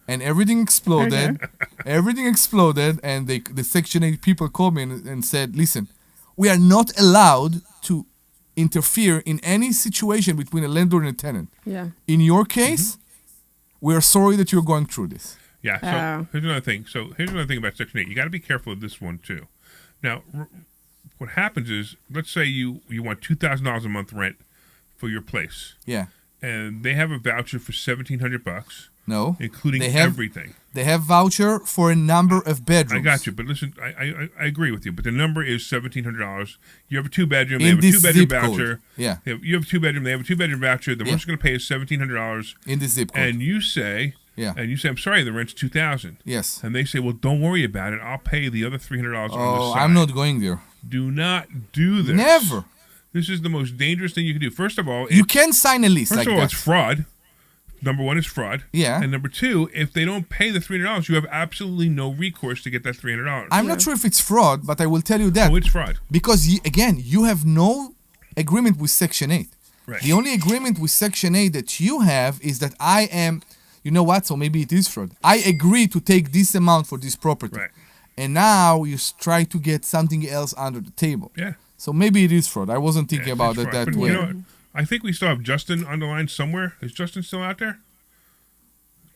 and everything exploded. Everything exploded, and the Section 8 people called me and said, listen, we are not allowed to interfere in any situation between a landlord and a tenant. Yeah. In your case, we are sorry that you're going through this. Yeah, so here's another thing. Here's another thing about Section 8. You got to be careful of this one, too. Now, what happens is, let's say you want $2,000 a month rent for your place. Yeah. And they have a voucher for $1,700. No. Including everything. They have voucher for a number of bedrooms. I got you, but listen, I agree with you, but the number is $1,700. You have a two-bedroom, they have a two-bedroom voucher. Yeah. You have a two-bedroom, they have a two-bedroom voucher. The most going to pay is $1,700. In the zip code. And you say... Yeah. And you say, I'm sorry, the rent's $2,000. Yes. And they say, well, don't worry about it. I'll pay the other $300 on the side. I'm not going there. Do not do this. Never. This is the most dangerous thing you can do. First of all, you can sign a lease like that. First of all, it's fraud. Number one is fraud. Yeah. And number two, if they don't pay the $300, you have absolutely no recourse to get that $300. I'm not sure if it's fraud, but I will tell you that. Oh, it's fraud. Because, you have no agreement with Section 8. Right. The only agreement with Section 8 that you have is that I am... You know what? So maybe it is fraud. I agree to take this amount for this property. Right. And now you try to get something else under the table. Yeah. So maybe it is fraud. I wasn't thinking about it that way. You know what? I think we still have Justin on the line somewhere. Is Justin still out there?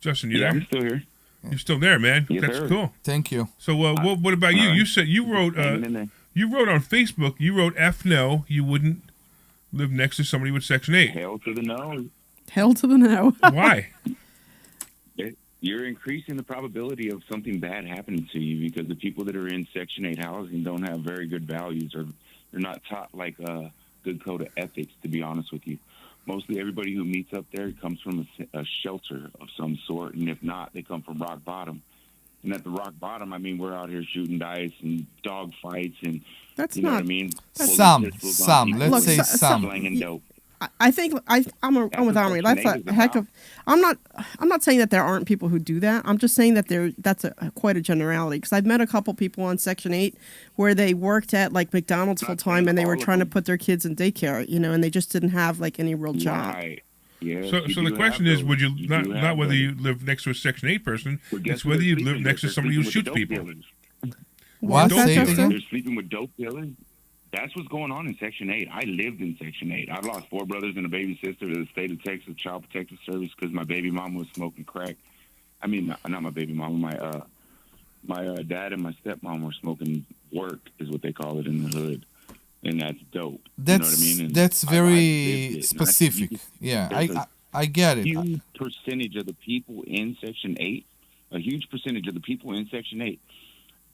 Justin, you there? I'm still here. You're still there, man. Yes, That's sir. cool. Thank you. So what about you? You said you wrote on Facebook, you wrote F no, you wouldn't live next to somebody with Section 8. Hell to the no. Hell to the no. Why? You're increasing the probability of something bad happening to you because the people that are in Section 8 housing don't have very good values, or they're not taught like a good code of ethics, to be honest with you. Mostly everybody who meets up there comes from a shelter of some sort, and if not, they come from rock bottom. And at the rock bottom, I mean, we're out here shooting dice and dog fights, and that's you know not, what I mean? Some. Let's say some. Slanging dope. I think I'm with Omri. That's a heck of. I'm not saying that there aren't people who do that. I'm just saying that that's quite a generality, because I've met a couple people on Section 8 where they worked at like McDonald's full time and they were trying to put their kids in daycare, and they just didn't have like any real job. Right. Yeah, so the question is, would you not whether you live next to a Section 8 person, it's whether you live next to somebody who shoots people. What? They're sleeping with dope dealers. That's what's going on in Section 8. I lived in Section 8. I've lost 4 brothers and a baby sister to the state of Texas Child Protective Service because my baby mama was smoking crack. I mean, not my baby mama. My dad and my stepmom were smoking work, is what they call it in the hood. and that's dope. That's you know what I mean? And that's I very lived it, and specific. Yeah, there's a I get it. huge percentage of the people in Section 8, a huge percentage of the people in Section 8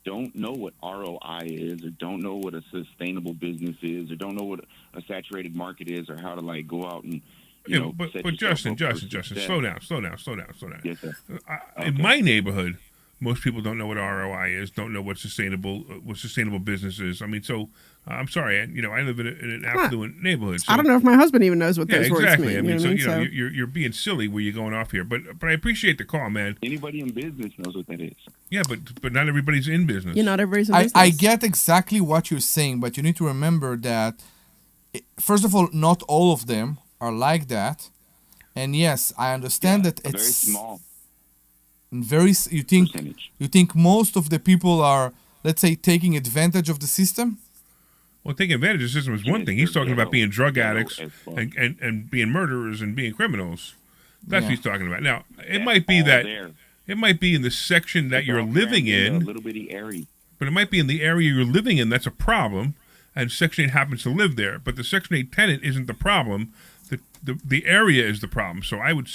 don't know what ROI is, or don't know what a sustainable business is, or don't know what a saturated market is, or how to like go out and but set yourself Justin, up for Justin, success. slow down. Yes, sir. In my neighborhood, most people don't know what ROI is, don't know what sustainable business is. I mean, so I'm sorry, I live in an affluent neighborhood. So, I don't know if my husband even knows what those exactly. words mean. I mean, you know what I mean? you're being silly where you're going off here, but I appreciate the call, man. Anybody in business knows what that is. Yeah, but not everybody's in business. Not everybody's in business. I get exactly what you're saying, but you need to remember that, first of all, not all of them are like that. And yes, I understand that Very it's small you think most of the people are, let's say, taking advantage of the system? Well, taking advantage of the system is one thing. He's talking about being drug addicts and being murderers and being criminals. That's what he's talking about. Now, it might be that it might be in the section that you're living in, a little bitty area. but it might be in the area you're living in that's a problem, and Section 8 happens to live there. But the Section 8 tenant isn't the problem. The area is the problem. So I would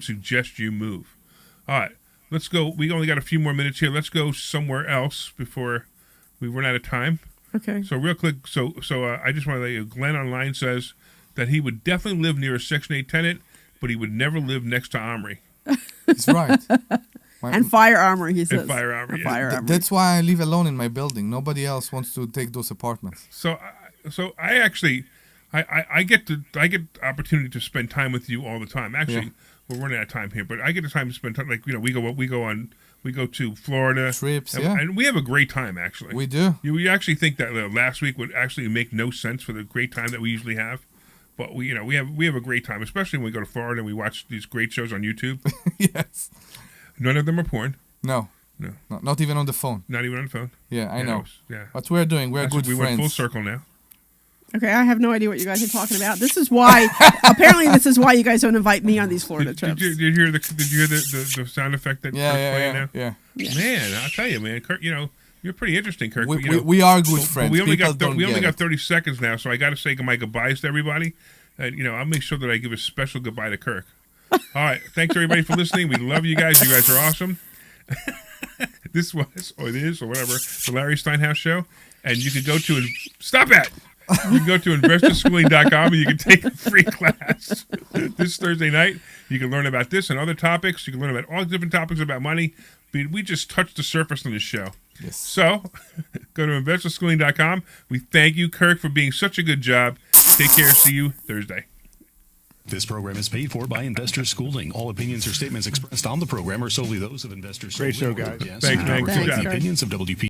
suggest you move. All right, let's go. We only got a few more minutes here. Let's go somewhere else before we run out of time. Okay. So real quick, so I just want to let you. Glenn online says that he would definitely live near a Section 8 tenant, but he would never live next to Omri. He's right. And fire armor, he says. And fire armor, yeah. Fire armor. That's why I live alone in my building. Nobody else wants to take those apartments. So I actually I get the opportunity to spend time with you all the time. Actually, we're running out of time here, but I get the time to spend time. Like we go to Florida Trips, and we have a great time. Actually, We do. You actually think that last week would actually make no sense for the great time that we usually have, but we have a great time, especially when we go to Florida and we watch these great shows on YouTube. Yes. None of them are porn. No, not even on the phone. Not even on the phone. Yeah, I know. Yeah. What we're doing, we're good We friends. went full circle now. Okay, I have no idea what you guys are talking about. This is why, apparently, this is why you guys don't invite me on these Florida trips. Did you hear the sound effect that Kirk's playing now? Yeah. Man, I'll tell you, man, Kirk, you're pretty interesting, Kirk. We are good friends. But we only People got 30 seconds now, so I got to say my goodbyes to everybody. And I'll make sure that I give a special goodbye to Kirk. All right, thanks everybody for listening. We love you guys. You guys are awesome. This was, or it is, or whatever, the Larry Steinhouse Show. And you can go to stop it. You can go to investorschooling.com and you can take a free class this Thursday night. You can learn about this and other topics. You can learn about all different topics about money. We just touched the surface on this show. Yes. So go to investorschooling.com. We thank you, Kirk, for being such a good job. Take care. See you Thursday. This program is paid for by Investor Schooling. All opinions or statements expressed on the program are solely those of Investor Schooling. Great show, guys. Thanks, man. Reflect Good the job. opinions of WP.